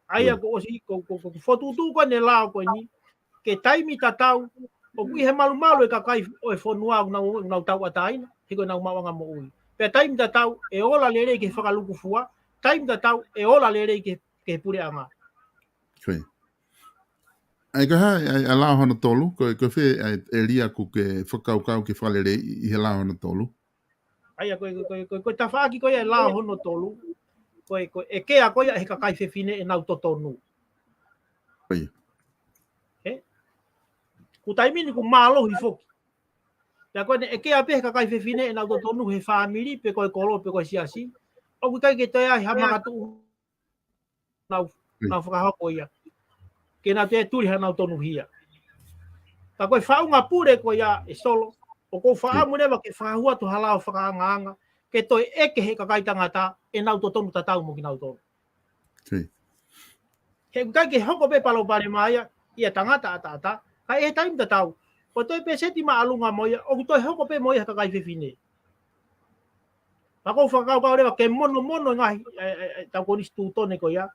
Aia ko osi ko fotutu ko ne lao ko ni ke taimi tatau o kui he malu e kakai o e whonua nau tau ataina he koe nau mawanga mo ui. Pe taimi tatau e ola lere ke whakaluku fua, taimi tatau e ola lere ke pure anga. Koe. Ai ka hai a lao hono tolu, koe whi e lia ku ke whakaukau ke whalere i he lao hono tolu. Aia koe ta whaaki koe e lao hono tolu, koe e kea koe he kakai whewhine e nau totonu. Koe. Ku taimini ku mālohi foki. Pea koe e kea pe he kakai whewhine e nau totonu he whaamiri pe koe kolo pe koe siasi. O ku kai ke te ai hamagatu nau whakahoko ia. Ke nau te turi ha nau tonu hia. Ka koe whaunga pure ko ia e solo. O ko whaamu rewa ke whahua tu halao whakaanganga. Ke toi eke he kakaitanga ta e nau to tonu tatau mo ki nau tonu. He kai ke hoko pe palo pare maia ia tangata ata. Ka e taim tatau. Ko toi pe seti ma alunga moia. O toi hoko pe moia kakai whiwhine. Ako whakau kau rewa ke mono ngahi tau konis tūtone ko ia.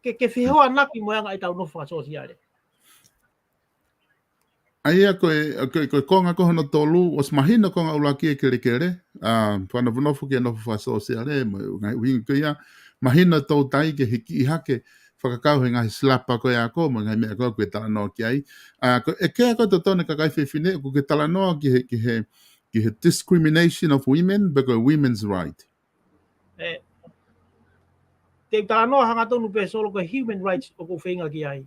Ke whihoa naki moia ngai tau no whakasosiare. Aia koe konga ko hono tolu os mahina konga ulaki e kere pana vanofu ke no whasosiare ngai wingi ko ia mahina tau tai ke hiki i hake whakakau he ngahi slapa ko ia ko ngai mea ko koe tala noa ki ai e kea ko to tone kakai whiwhine ko ke tala noa ki he discrimination of women because women's right. Te tala noa hanga tonu pe solo ko human rights o ko whenga ki ai.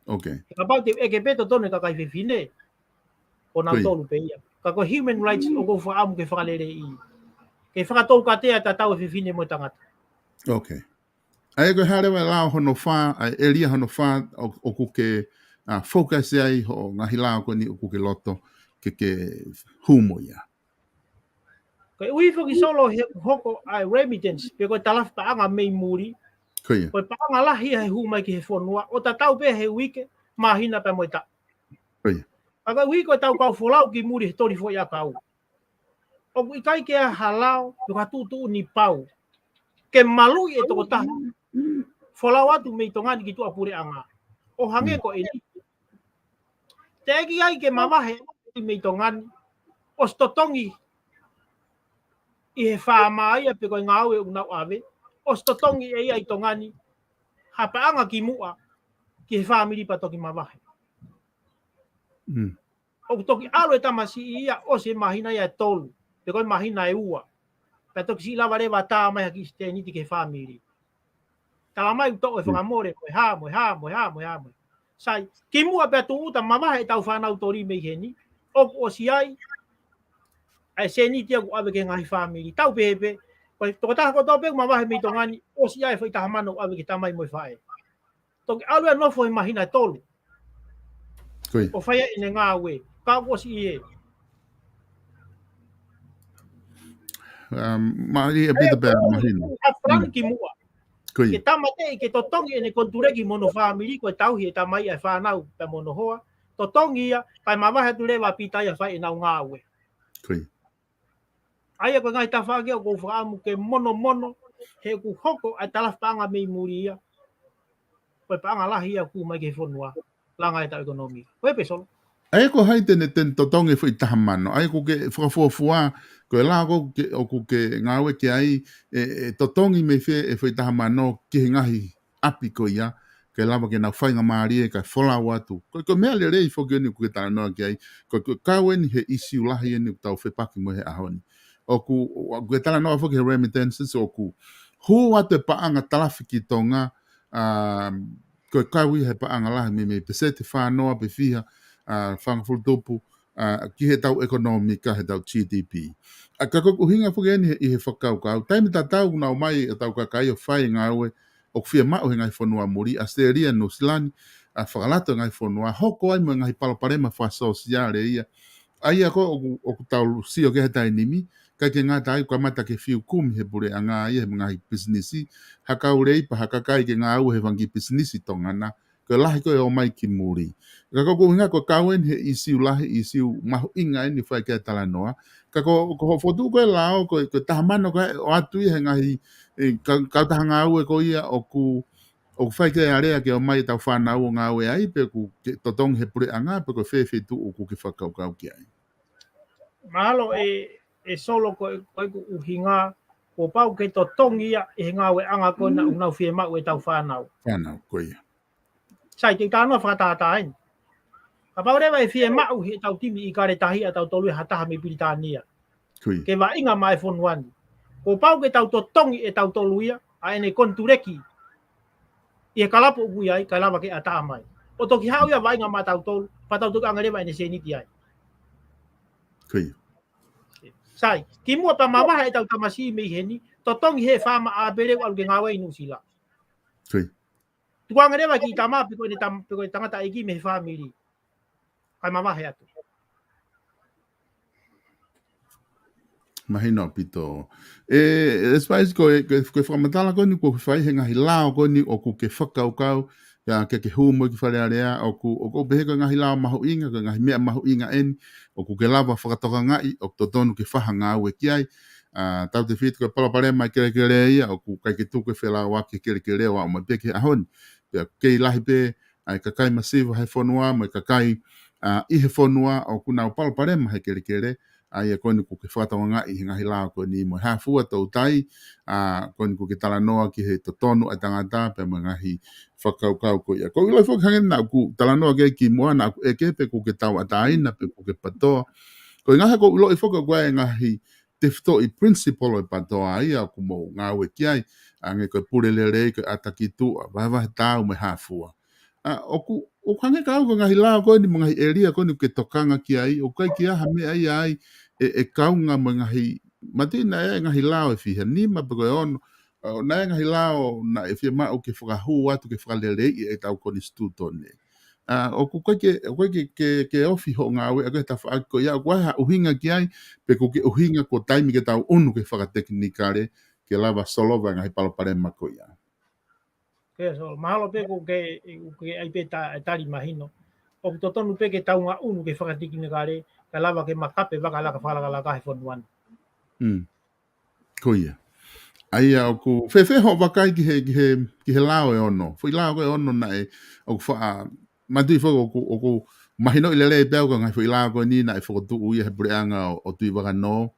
Okay. Ka pau te eke peto tone kakai whiwhine o nau tolu pe ia. Ka ko human rights o ko whaamu ke whakalere i. Ke whakatou katea ta tau e whiwhine mo tangata. Okay. Ai ko harewa lao hono wha, ai elia hono wha o kuke focus ai ho ngahi lao ko ni o kuke loto ke humo ia. Ko ui whoki solo he hoko ai remittance, pe koe talaf paanga mei muri, Koe. koe paanga lahi he humai ki he whonua, o ta tau pe he wike, mahina pe moita. Koe. Aka ui koe tau kau wholau ki muri he tori fo ia kau. O kui kai ke a halao, pe ka tutu ni pau. Ke malui e toko taha. Wholau atu mei tongani ki tua pure anga. O hange ko e ni. Te eki ai ke mamahe mei tongani, o stotongi i he whaamaia pe koe ngāue o nau awe, o stotongi e ia i tongani, hapaanga ki mua, ki he whaamiri pa toki mawahe. O toki alo e tamasi i ia, o se mahina ia e tolu, pe koe mahina e ua, pe toki si lawa rewa tā mai haki ste niti ke whaamiri. Tala mai uto e whakamore, moe ha. Sai, ki mua pe tu uta mawahe e tau whanau tori mei heni, o si ai, ai se ni tia ku ave ke ngai family tau pepe ko to ta ko to pe ma va mi to ngani o si ai foi ta mano ave ke tamai mo fai to alu no foi imagina tolu o fai ine nga we ka ko si e mari a bit about mahina afran ki mua ke tamate ke to tongi ene konture ki mono family ko tau hi tamai ai fa nau pe mono hoa to tongi ia kai ma va tu le va pita ia fai na nga we ai ko ngai ta fa ke ko fa mu ke mono he ku hoko a tala panga me muria ko panga la hia ku mai ke fonua la ngai ta economy ko pe so ai ko hai ten totongi foi tahamano ai ko ke fua ko la ko ke o ku ke ngawe ke ai totongi me fe foi tahamano ke ngahi api ko ia ke lava ke na fainga maari e ka fola watu ko me ale rei fo ke ni ku ta no ke ai ko kawen he issue la hia ni tau fe paki mo he ahoni oku tala no fo ke remittances oku hu ate paanga trafiki tonga ko kawi he paanga la me pesete fa no pe fia fanga full topu ki he tau economica he tau GDP ka ko hinga fo ke ni he fakau ka time ta tau na mai tau ka kai o fai ngawe o fia ma o ngai fonua muri Australia no Zealand whakalato ngai fonua hoko ai mo ngai paloparema fa sociale ia ai ako o tau si o ke he nimi ka ke ngā tai kwa mata ke fiu kumi he pure anga ia he ngai businessi haka urei pa haka kai ke ngā au he vangi businessi tongana ko lahi ko o mai ki muri ka ko hinga ko kawen he isiu lahi isiu mahu inga ni fai ke tala noa ka ko fotu ko lao ko tahamano ko o atu he ngai ka tahanga au ko ia o ku o fai ke area ke o mai tau whanau o ngā ue ai pe ku totong he pure anga pe ko whewhi tu o ku ke whakaukau ki ai mahalo e solo ko uhinga ko pau ke to tongia e nga we anga ko na una fie ma we tau whanau ko ia sai te tano whatatain ka pau rewa e fie ma he tau timi i kare tahi a tau tolu e hataha me Britania ke wa inga mai fonuani ko pau ke tau to tongi e tau tolu ia a ene kontureki e kalapo ui ai kalama ke ata mai o toki hau ia wa inga ma tau tolu pa tau toki anga rewa ene seniti ai sai ki mua pa mama he tau tamasi me heni to tongi he fama a bere wa ke ngawe inu sila tuanga rewa ki tama pe ko ni tam pe ko tangata igi me family Kai mamahe atu. Mahina pito. Espais ko whamatala ko ni ko whai he ngahi lao ko ni o ku ke whakaukau ya ke humo ki Fale Alea o ku behe ko ngahi lao mahu inga ko ngahi mea mahu inga eni o ku ke lava whakatoka ngai o to tonu ke whaha ngā ue ki ai tau te whitu ko Polokalama kere ia o ku kai ke tuku whela wake kere wa o mai peke ahoni pia kei lahi pe ai kakai masiva he whanua mai kakai ihe whanua o ku nau Polokalama he kere ai ko ni ku ke whatonga i ngahi lao ko ni mo hafua tau tai ko ni ku ke talanoa ki he totonu a tangata pe mo ngahi whakaukau ko ia ko ilo whakangen na ku talanoa ke ki moa na e ke pe ku ke tau ataina pe ku ke patoa ko ngaha ko ilo i whakaukau ngahi te fito i principle o patoa ia ku mo ngā we ki ai ange ko purelere ko atakitu a tau me hafua o kange kau ko ngahi lao ko ni ngahi eria ko ni ke tokanga ki ai o kai ki aha me ai e kaunga mo ngahi mati na e ngahi lao e fiha ni ma pako ono na e ngahi lao na e fia ma o ke whakahu atu ke whakalere e tau ko ni stutone o ku kai ke ofi ho ngā we a koe ta whaako ia o koe ha uhinga ki ai pe ko ke uhinga ko taimi ke tau unu ke whakateknikare ke lava solova ngahi Polokalama ko ia Ke so mahalo pe ko ke ai pe tari mahino. O to tonu pe ke tau nga unu ke whakatiki ni kare ka lava ke makape waka laka whalaka laka he whanuan. Ko ia ai au ku fe ho wakai ki he lao e ono foi lao e ono na e o fa matu fo o ku mahino ile le pe ko ngai foi lao ko ni na e fo tu u he breanga o tu waka no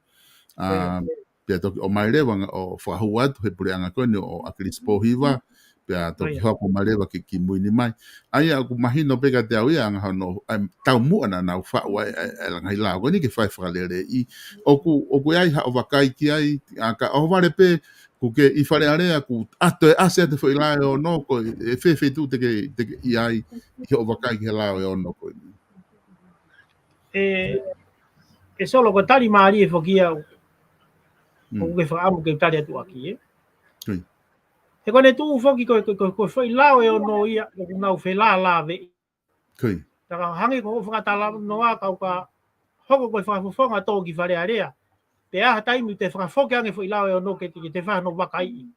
pe to o mai le wanga o fa huat he breanga ko ni o akrispo hiva pe to ki ho mai le ki mui ni mai ai au ku mahino pe ka te au ia nga no tau mu ana na fa wa ngai lao ko ni ke fa le i o ku ai ha o wakai ki ai ka o vale pe ku ke I Fale Alea ku ato e ase te foi lai o no ko e fe tu te ke I ai I o wakai ke lai o no ko E solo ko tari maari e whakia o ke whaamu ke tari atu aki e kone tu whaki ko whai lao e o no ia ko nau whe la ve taka hangi ko whakatala noa kau ka hoko ko whakafonga tō ki Fale Alea te aha taimi te whakafoke ange whai lao e o no ke te whahano wakai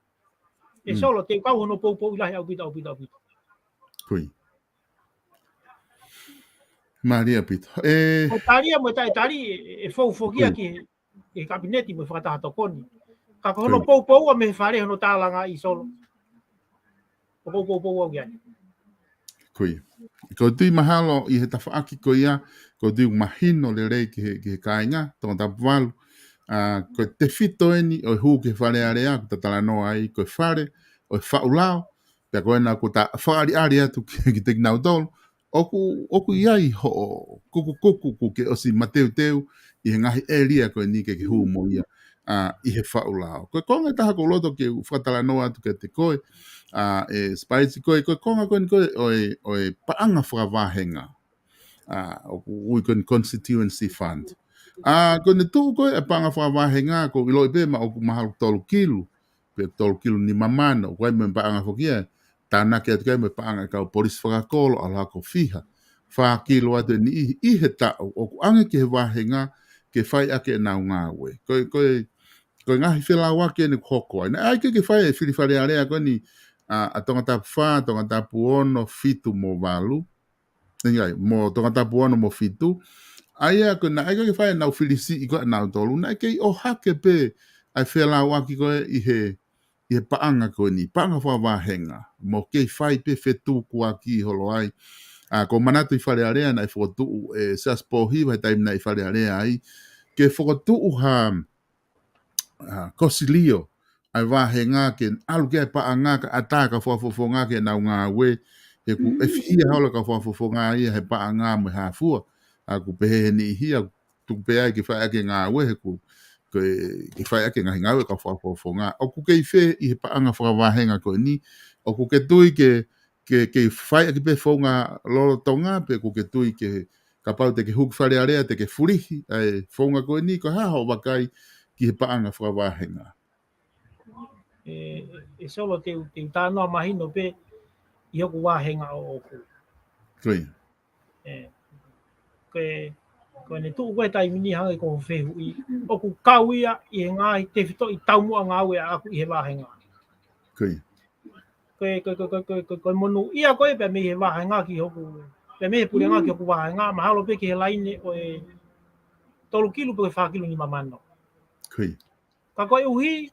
e solo te kau hono pou ilahi au pita. Kui. Maria pito. O taria mo tari e fokia ki e kabineti mo whakataha koni. Ka hono pou a me whare hono tālanga I solo. O pou au giani. Kui. Ko tui mahalo I he tawhaaki ko ia, ko tui mahino le rei ki he kāinga, tonga tapu walu. Ko te whito eni o hu ke Fale Alea, ko ta talanoa ai ko whare, o whaulao, pia koe na ko ta whaari atu ki te kinau tolu, oku iai ho kuku ke osi mateu I he ngahi eria koe ni ke hu mo ia I he whaulao. Koe konga taha ko loto ke whatalanoa atu ke te koe, e spicy koe konga koe ni koe o e paanga whakawahenga, o ui koe ni constituency fund. Ko ne tu ko e panga whawahenga ko ilo ipe ma o mahal tolu kilu ni mamano ko me panga fokia tana ke ke me panga ka polis whakakolo ala ko fiha fa kilo ate ni I he ta o ange ke wahenga ke fai ake na nga we ko ngahi whela wake ni koko ai ai ke fai e Fale Alea ko ni a tonga tapu ono fitu mo walu ngai mo tonga tapu ono mo fitu aia ko na ai ke fai na filisi I ko na tolu na ke o hake pe ai whela waki ko I he paanga ko ni paanga whawahenga mo ke fai pe fetu kua ki holo ai ko manatu I Fale Alea na I whotu e sas pohi vai taim na I Fale Alea ai ke whotu ha kosilio ai wahenga ke alu ke paanga ka ataka whafofonga ke na ngā we e ku e fia hola ka whafofonga ai he paanga me hafua aku pehe ni hia tu pe ai ke fai ake ngā we ku ke fai ake ngā we ka whafonga o ku ke fe I he paanga whakawahenga ko ni o ku ke tui ke fai ake pe fonga lolo tonga pe ku ke tui ke ka pau te ke huk Fale Alea te ke furihi ai fonga ko ni ko ha ho wakai ki he paanga whakawahenga e solo te tānoa mahino pe I hoku wahenga o oku. Kui. Ko ne tu koe tai mini hanga ko fehu I. O ku kau ia I ngā te whito I tau mua ngā ue aku I he wāhenga. Kui. Koe monu ia koe pe me he wāhenga ki hoku. Pe me he pure ngā ki hoku wāhenga. Mahalo pe ki he laine o e 3 kilu pe 4 kilu ni mamano. Kui. Ka koe uhi,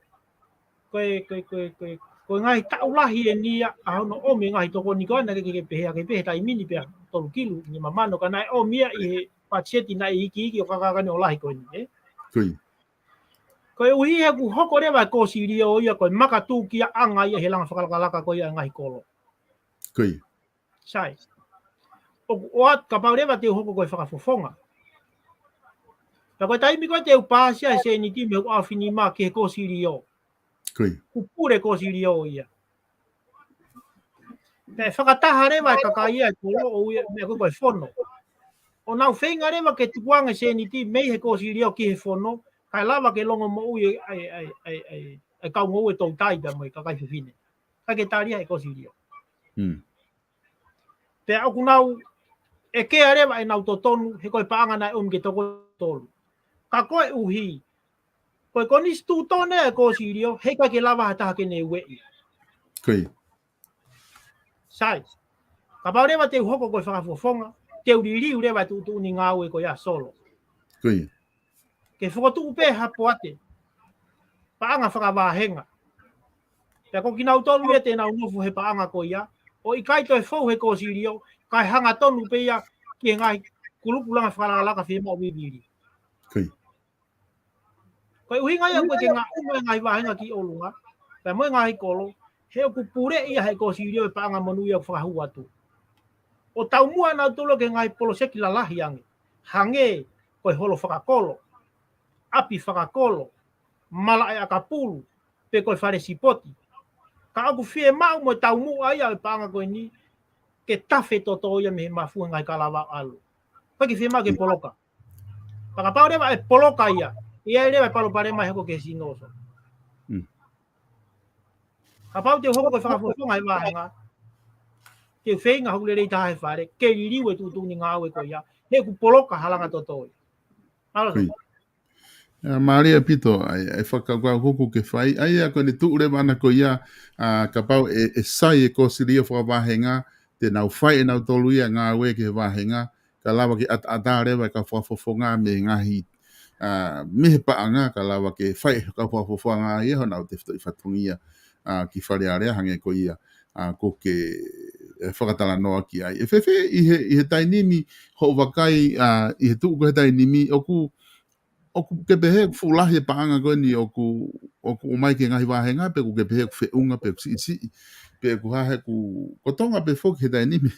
koe ngai taulahi e nia a hono omi ngai toko ni koe na ke pehe tai mini pe 3 kilu ni mamano ka nai omia I he pacheti na iki o kakakani o lahi koe ni. Kui. Koe uhi he ku hoko rewa ko siria o ia koe maka tū kia anga ia he langa whakalakalaka koe ia ngai kolo. Kui. Sai. O at ka pau rewa te hoko koe whakafofonga. Ta koe taimi koe te upasia se ni ti me u awhini mā ke ko siria o. Kui. Kupure ko siria o ia. Te whakataha rewa e kakaia e kolo o ia me koe whono. O nau whenga rewa ke tukuanga se ni ti mei he ko siria o ki he whono. Kai lava ke longo mo ui ai kau ngou e tau tai pe mo I kakai whiwhine. Kai ke tāria e ko siria. Te au kunau e kea rewa e nau totonu he koe paanga nai ke toko tolu. Ka koe uhi. Koe konis tū tone e ko siria he kai ke lava hataha ke ne wei. Kui. Sai. Ka pau rewa te hoko koe whakafofonga. Te uririu rewa tu ni ngā ue koe a solo. Kui. Ke whakatu upe hapo ate. Paanga whakawāhenga. Te ko kinau tolu e te nau nofu he paanga ko ia. O I kai toi fau he ko sirio. Kai hanga tonu pe ia ki ngai kulupulanga whakalaka whima o bibiri. Kui. Koe uhi ngai koe ke ngā unga ngai wāhenga ki olunga. Pe moe ngai kolo. He o kupure ia he ko sirio e paanga manu ia whakahu atu. O tau mua nau tolo ke ngai poloseki lalahi ange. Hange koe holo whakakolo. Api whakakolo, mala e akapulu, pe koe whare sipoti. Ka aku whie mau mo tau mua ia e panga koe ni, ke tawhe toto ia me he mafua ngai kalawa alu. Koe ki whie mau ke poloka. Paka pau rewa e poloka ia, ia e rewa e palo pare mai heko ke sinoso. Ka pau te hoko koe whakafuafunga e wāhenga, te whenga hoku le rei taha he whare, ke ririu e tutu ni ngā ue koe ia, he ku poloka halanga toto ia. Alasa. Maria pito ai whakakua huku ke whai. Ai a koe ni tuure mana ko ia ka pau e sai e ko siria whakawahenga te nau whai e nau tolu ia ngā ue ke wahenga ka lawa ki ata rewa ka whafofonga me ngahi mehe paanga ka lawa ke whai ka whafofonga ia ho nau te whito I whatungia ki Fale Alea hange ko ia ko ke whakatala noa ki ai. E whewhe I he tainimi ho wakai I he tuku he tainimi oku ke pehe fulahi paanga koe ni oku umai ke ngahi wahenga pe ku ke pehe ku whiunga pe ku si pe ku hahe ku kotonga pe foki he tainimi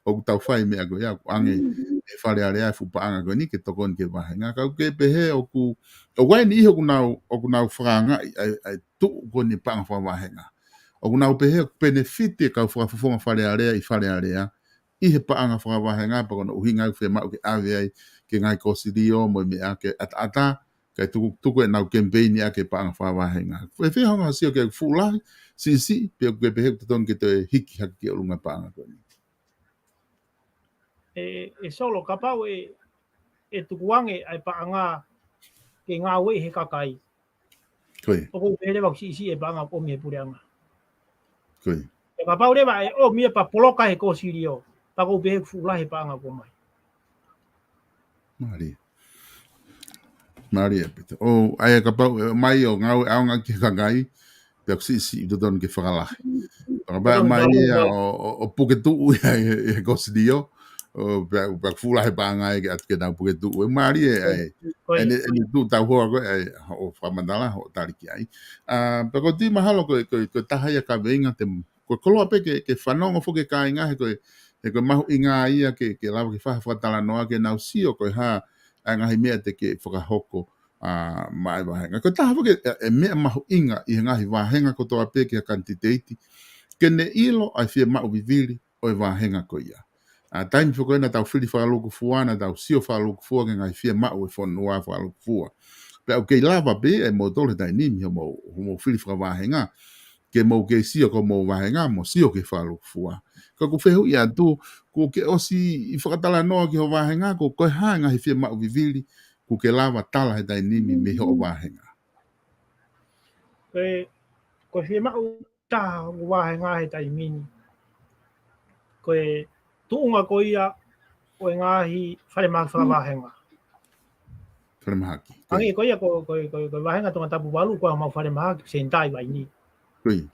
oku tau whai mea koe ia ku ange e Fale Alea fu paanga koe ni ke tokon ke wahenga ka ke pehe oku wai ni oku nau whanga ai tu koe ni paanga wha wahenga oku nau pehe benefiti ka whakafufonga Fale Alea I Fale Alea I he paanga whakawahenga pa kono uhinga whe mau ke awe ai ke ngai kosirio mo me ake ata kai tuku e nau campaign ake paanga whawahenga. Whe honga sio ke fulahi si pe ke pehe ton ke te hiki haki ke olunga paanga koe. E solo ka pau e tukuange ai paanga ke ngā ue he kakai. Koe. Oko pehe rewa si e paanga o me pureanga. Koe. E ka pau rewa e o mia pa poloka he ko sirio. Pa ko pehe fulahi paanga ko mai. Maria pita. O ai ka pau mai o ngau aunga ki kakai pe si do don ke whakalahi. Paka mai o puketu e kosirio o pe fulahi paanga e at ke nau puketu e Maria ai ene tu tau hoa koe o whamandala o tariki ai. Pe ko ti mahalo koe tahaya ka veinga te koe koloa pe ke whanongo fo ke ka inga he koe mahu inga ia ke lawa ke whakatala noa ke nau sio koe ha a ngahi mea te ke whakahoko mai wahenga. Koe taha fo ke mea mahu inga I ngahi wahenga ko toa pe ke Kanititeiti ke ne ilo ai whia mau viviri o e wahenga ko ia. Taimi fo koe na tau whiri whakaluku fua na tau sio whakaluku fua ke ngai whia mau e whanua whakaluku fua. Pe au kei lava pe e mo tole tai nimi ho mo whiri whakawahenga ke mau ke sio ko mau vahenga mo sio ke falu fua ka ku fehu ia tu ku ke osi I whakatala noa ki ho vahenga ko koe hanga hi fia mau vivili ku ke lava tala he dai nimi me ho vahenga Koe fie mau ta vahenga he tai mini. Koe tuunga ko ia o ngahi whare maa whakavahenga. Whare mahaki Angi ko ia ko vahenga tonga tapu walu ko mau whare mahaki sentai vai ni. Koe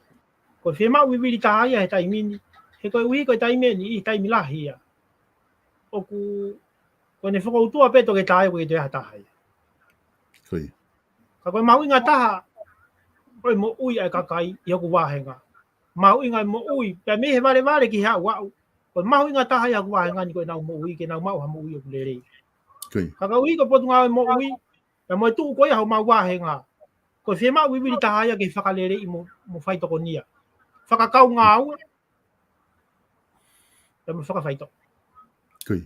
Ko fie mau vivili tahaia he tai mini. He koe uhi koe tai meni I tai milahi ia. O ko ne whakautua peto ke tae ko ke te hatahai. Koe Ka koe mau inga taha koe mo ui ai kakai I hoku vahenga. Mau inga mo ui pe me he vale ki hea wau. Koe mau inga taha I hoku vahenga ni koe nau mo ui ke nau mau ha mo ui o kulerei. Koe Ka ui ko potu ngā mo ui pe mo tu koe hau mau vahenga. Koe fie mau vivili taha ia ke whakalerei mo whaitoko nia. Whakakau ngā ua. Pe mo whakawhaitoko. Koe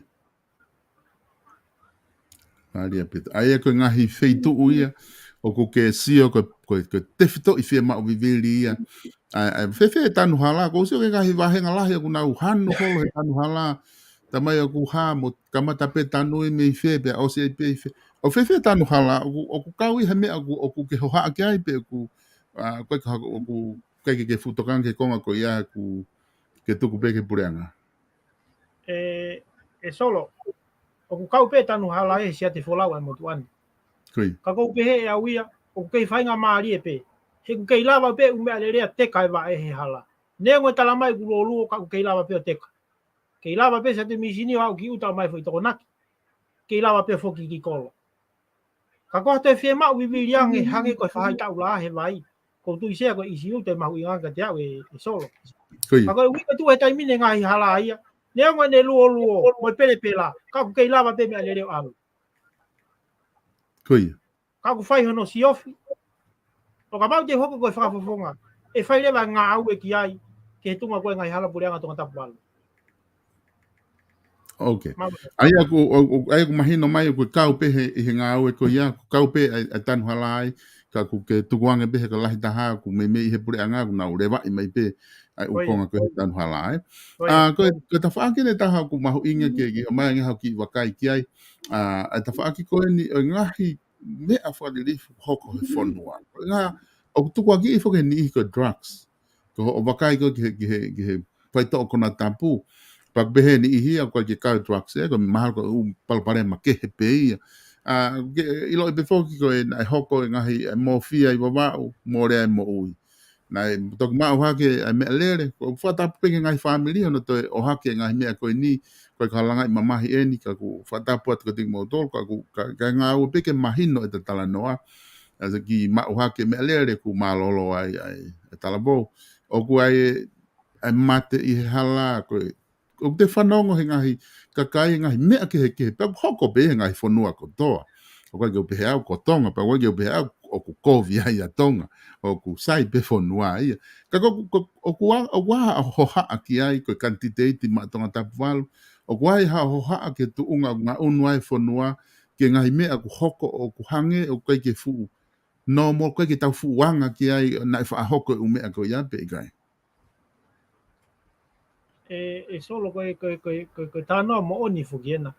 Aria pita. Aia koe ngahi feitu uia o ko ke sio ko tefito I fia mau vivili ia. Ai fefe tanu hala ko sio ke ngahi vahenga lahi aku nau hanu holo he tanu hala. Tamai aku ha mo kamata pe tanu I me fe pe o se pe fe. O fefe tanu hala o ku kau I me aku o ku ke hoha ke ai pe ku koe ka o ku ke futokan ke konga ko ia ku ke tuku pe ke pureanga. Solo. O ku kau pe tanu hala e sia te wholau ai motu ani. Koe. Ka kou pe he au ia, o ku kei whainga maari e pe. He ku kei lava pe umea le rea teka e wa e he hala. Nea ngoe tala mai ku lolu o ka ku kei lava pe o teka. Kei lava pe sa te misini o au ki uta mai fwoi toko naki. Kei lava pe foki ki kolo. Ka koha te whie mau viviri ange hange koe whahai tau la he vai. Ko tui sea koe isi uta mahu I nganga te au e solo. Koe. Ka koe wika tu he taimine ngahi hala ia. Nea ngoe ne luo, moi pele pela. Ka ku kei lava pe mea le reo au. Koe. Ka ku whai hono si ofi. O ka mau te hoko koe whakafofonga. E whai lewa ngā au e ki ai. Ke he tunga koe ngai hala pureanga tonga tapu walu. Okay. Ai aku mahino mai ko kau pe he ngā au e ko ia kau pe ai tanu halai ka ku ke tukuanga pe he ka lahi taha ku me he pureanga ku na urewa I mai pe ai ukonga ko he tanu halai. Ko ta whaake ne taha ku mahu inga ke mai ngā hau ki wakai ki ai. Ai ta whaake ko ni ngahi me a whadirifu hoko he whonua. Ngā o tukuaki I whoke ni ko drugs. Ko o wakai ko ki he whaito o kona tapu. Pak behe ni ihi a kwa ke kau drugs e ko mahal ko palpare ma ke he pe ia. Ilo I befoki ko e hoko e ngahi morphia I wawau mo rea mo ui. Na tok ma o hake ai mea lere ko whata peke ngahi family ono to o hake ngahi mea ko ni ko ka langa I mamahi e ni ka ku whata puat ko ting mo tol ka ngā ua peke mahino e te tala noa. Asa ki ma o hake mea lere ku malolo ai talabo. O ku ai mate I he hala ko o te whanongo he ngahi kakai ngahi mea ke he pe hoko pe he ngahi whanua ko toa. O kai ke pehe au ko tonga, pa kai ke pehe au o ku kovi ai a tonga, o ku sai pe whanua ia. Ka o ku a hoha ki ai ko Kanititeiti ma tonga tapu walu, o ku ai ha hoha ke tu unga ngā unu ai whanua ke ngahi mea ku hoko o ku hange o kai ke fuu. No mo kai ke tau fuanga ki ai na I hoko u mea ko ia pe kai. Solo koe tānoa mo oni fukiena.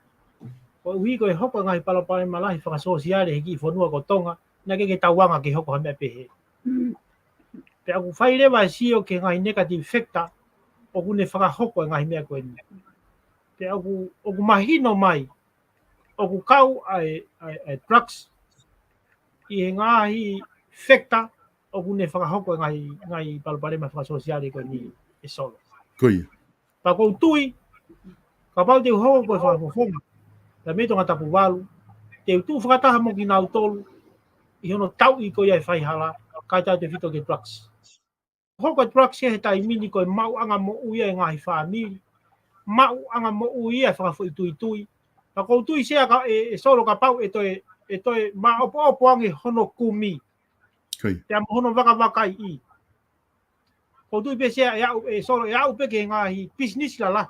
Ko ui koe hoko ngai palapare malahi whakasosiare heki I whanua ko tonga, na ke tauanga ke hoko hamea pehe. Pe aku whai rewa sio ke ngai negative factor, o kune whakahoko ngai mea koe ni. Pe aku mahino mai, o ku kau ai drugs, I he ngahi factor, o kune whakahoko ngai palapare ma whakasosiare koe ni solo. Koe. Pa kou tui, ka pau te hoko koe whakafonga, la me tonga tapu walu, te utu whakataha mo ki nau tolu, I hono tau I koe ai whai hala, kai tau te whito ke drugs. Hoko drugs he tai mini koe mau anga mo uia e ngahi whamiri, mau anga mo uia e whakafo I tui. Pa kou tui sea ka solo ka pau e toi ma opo ange hono kumi, te amo hono waka I. Kou tui pe sea solo e au peke ngahi business la.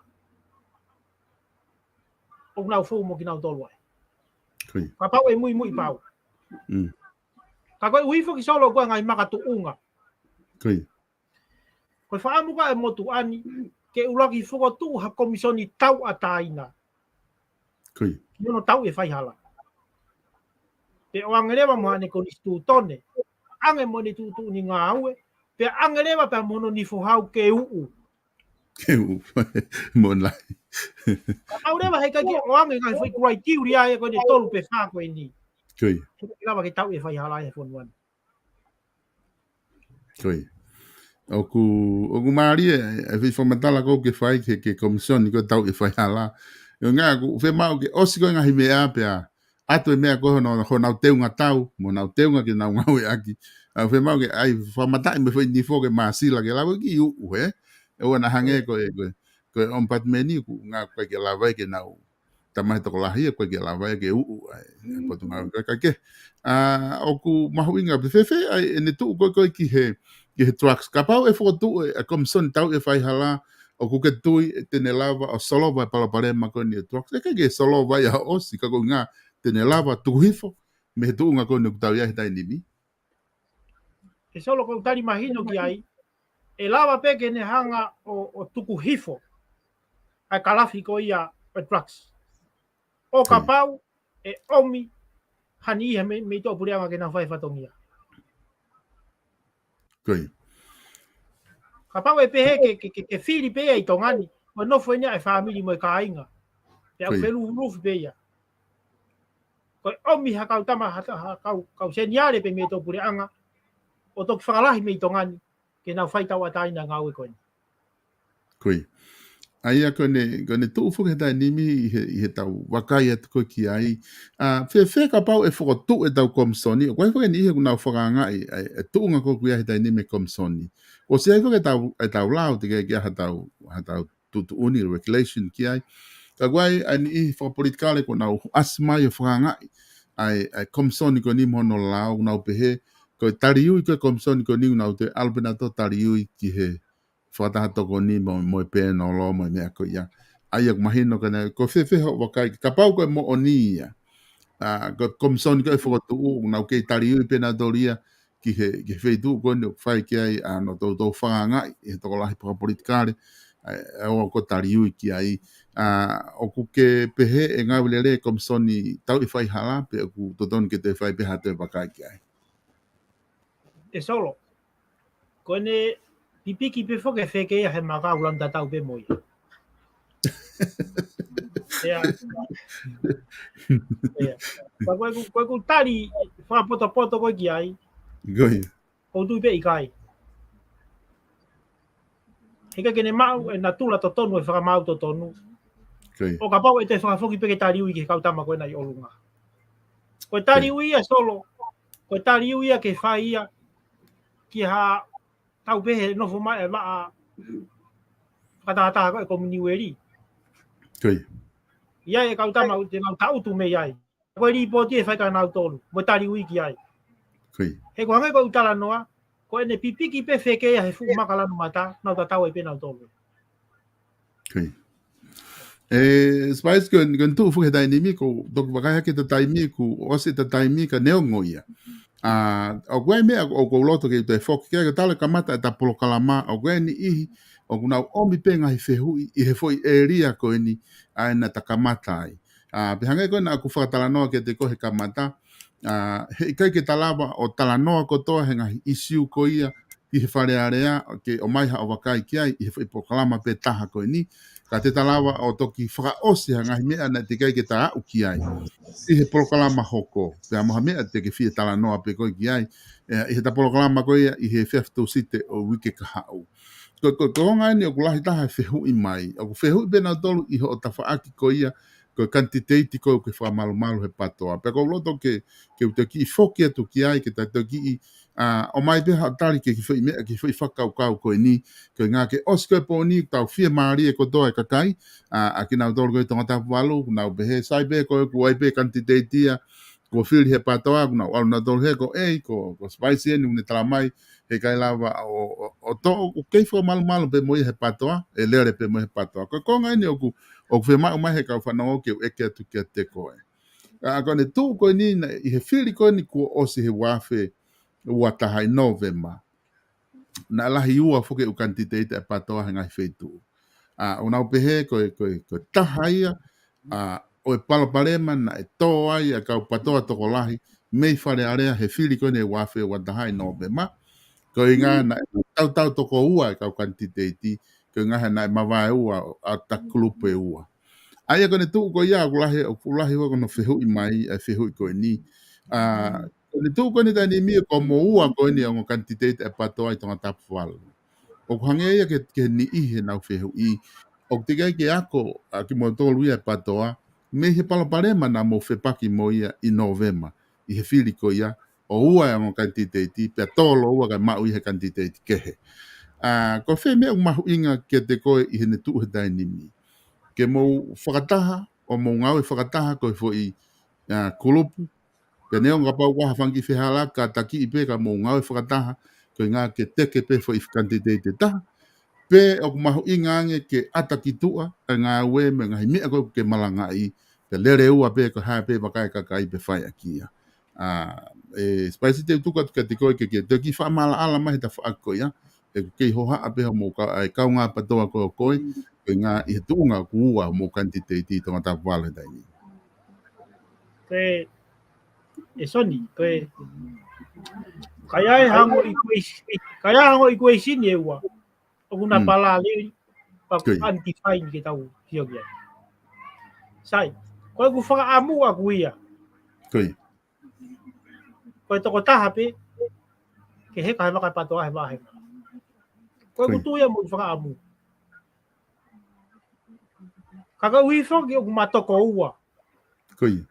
O nau fou mo ki nau tolu ai. Ka pau e mui pau. Ka koe uifo ki solo koe ngai maka tu unga. Ko whaamu ka e motu ani, ke ulaki whakatu ha komisoni tau a taina. Kui. Nono tau e whaihala. Pe o angelewa mo ane ko nistu tone. Ange mo ni tutu ni ngā aue. Pe angelewa pe mono ni fuhau ke uu. Ke u. Mon lai. Au rewa hei kai o ange ngai whai kurai tiuri ae ko ne tolu pe wha koe ni. Kui. Lawa ke tau e whaihala e whonuan. Kui. Oku maari e whamatala ko ke whai ke komisioni ko tau e whaihala. Ngā ku whemau ke osi ko ngahi mea pia. Ato e mea koho no nau teunga tau, mo nau teunga ke nau ngau e aki. Whemau ke ai whamatai me whai nifo ke maasila ke lawa ki uu he. E wana hange ko ompat meni ku ngā koe ke lawa ke nau. Tamai toko lahia koe ke lawa ke uu. Potu ngau ke. Oku mahu inga pewhewe ai ene tuu koe ki he trucks. Ka pau e whotu e komison tau e whaihala. O ku ke tui tene lava o solo vai Polokalama ko ni trucks. E ke solo vai a osi ka ko ngā tene lava tuhifo me he tuunga ko ni kutau ia hitai nimi. E solo ko tari mahino ki ai. E lava peke ne hanga o tuku hifo. Ai kalafi ko ia o trucks. O ka pau e omi hani ia me tō purianga ke nā whai whatongia. Koi. Ka pau e pehe ke whiri pea i tongani. Ko nofo enia e whamiri mo e ka ainga. Pe au whelu rufu pea. Ko omi ha kau tama kau seniare pe me tō purianga. O toki whakalahi me i tongani. Ke nā whai tau ataina ngau e koini. Koi. Aia kone tuu fuke tai nimi i he tau wakai atu koe ki ai. Whe ka pau e whakatu e tau komsoni. O koe fuke ni ihe kuna whakangai e tuunga koe kuia he tai nimi komsoni. O si ai fuke e tau lau te kia ha tau tutu uni regulation ki ai. Ka guai ai ni ihi whakapolitikale ko nau asmai e whakangai. Ai komsoni ko ni mono lau nau pehe. Ko tariui koe komsoni ko ni nau te albenato tariui ki he whatahato ko ni mo e pēno lo mo e mea ko ia. Aia mahino kane, ko whewheho wakai, ka pau koe mo o ni ia. Ko komsoni koe whakatu u, nau kei tari ui pēna doria, ki he wheitu koe ni whai ki ai, no tau whangai, e toko lahi whakapolitikare, o ko tari ui ki ai. O ku ke pehe e ngau lere komsoni tau i whai hala, pe o ku totoni ke te whai peha te wakai ki ai. E solo. Koe pipiki pe foke wheke ia he maka ulanda tau pe moi. Ea. Koe ku tari whapoto koe ki ai. Goi. Kou tui pe i kai. Hika kene mau e na tula to tonu e whakamau to tonu. Goi. O ka pau e te whakafoki peke tari ui ki kau tama koe nai olunga. Koe tari ui ia solo. Koe tari ui ia ke whai ia ki ha tau pehe nofo mai e maa katahataha koe komuni ueri. Koi. Ia e kau tama te nau tautu me iai. Koe ri poti e whaika nau tolu. Mo tari ui ki ai. Koi. He ko hangai koe utala noa. Koe ne pipiki pe wheke ia he fu makalanu mata. Nau ta tau e pe nau tolu. Koi. Spice kon tu fu he dai nimi ko dok wakai hake ta taimi ku ose ta taimi ka neongo ia. O koe mea o ko loto ke te fok ke tale kamata ta Polokalama o koe ni ihi o kuna omi penga hi fehui i he foi eria ko ni aina ta kamata ai. Pe hangai ko na ku whakatala noa ke te kohe kamata. He kai ke talava o tala noa ko toa he ngahi isiu ko ia i he Fale Alea ke o maiha o wakai ki ai i he foi Polokalama pe taha ko ni. Ka te talawa o toki whakaosi ha ngahi mea na te kai ke ta au ki ai. I he Polokalama hoko. Pe a moha mea te ke whia tala noa pe koe ki ai. I he ta Polokalama koe i he whewhatu site o wike ka hau. Ko honga ni o kulahi taha e whehui mai. O ku whehui bena tolu i ho o tawhaaki ko ia. Ko Kanititeiti ko ke whamalu he patoa. Pe ko loto ke uta ki i whoki atu ki ai. Ke ta ki i o mai beha tari ke ki whi mea ki whi whakau kau koe ni. Ko ngā ke osko e po ni tau whia maari e kotoa e kakai. A ki nau tolu koe tonga tapu walu. Nau behe sai behe koe ku ai behe Kanititeiti ia. Ko whiri he patoa. Nau alu nau tolu he ko ei ko spicy e ni une tala mai. He kai lava o to o keifo malu pe mo he patoa. E lere pe mo he patoa. Ko konga ni o ku whi mai he kau whanau ke eke atu kia te koe. Kone tū koe ni i he whiri koe ni kua osi he wafe ua taha i November. na lahi ua foke u quantitative e patoa ngai whetu. O nau pehe ko taha ia, o e palapalema na e tō ai a kau patoa toko lahi, mei Fale Alea he whiri koe ne wawhe wa tahai no be ma. Ko i ngā na tau toko ua e kau quantitative, ko i ngā na e mawai ua a takulupe ua. Aia kone tuku ko ia, o lahi wa kono whehu i mai, e whehu i koe ni. Kone tuku kone tani mia ko mo ua koe ni o quantitative e patoa i tonga tapu walu. O hange ia ke ni ihe nau whehu i, o te kai ke ako, ki mo tolu ia e patoa, me he palapalema na mo whepaki mo ia i Novema, i he whiri ko ia, o ua e o quantitative, pia tolo ua kai mau i he quantitative kehe. Ko whe mea mahu inga ke te koe i he ne tuhe tai nimi. Ke mo whakataha, o mo ngau e whakataha koe fo i kulupu, pia neo ngā pau waha whangi whihala, ka taki i pe ka mo ngau e whakataha, koe ngā ke teke pe fo i quantitative taha, pe o mahu inga ange ke ataki tua, a ngā ue me ngā himea koe ke malanga i, pe lere ua pe ko hae pe wakai kakai pe whai akia. Spicy te tuka tuka te koe ke te ki wha mala ala mahi ta wha ako ia, e kei hoha a pe mo kau ngā patoa koe koe, koe ngā i he tuunga kuua mo quantitative tonga ta wale taini. Koe, e soni, koe, kai hango i koe sini e ua, o kuna pala liri, pa anti-fine ke tau hio kia. Sai, koe ku whaka amu a kuia. Koe. Koe toko taha pe, ke heka he waka patoa he wahe. Koe ku tuia mo whaka amu. Kaka ui whangi o ku matoko ua. Koe.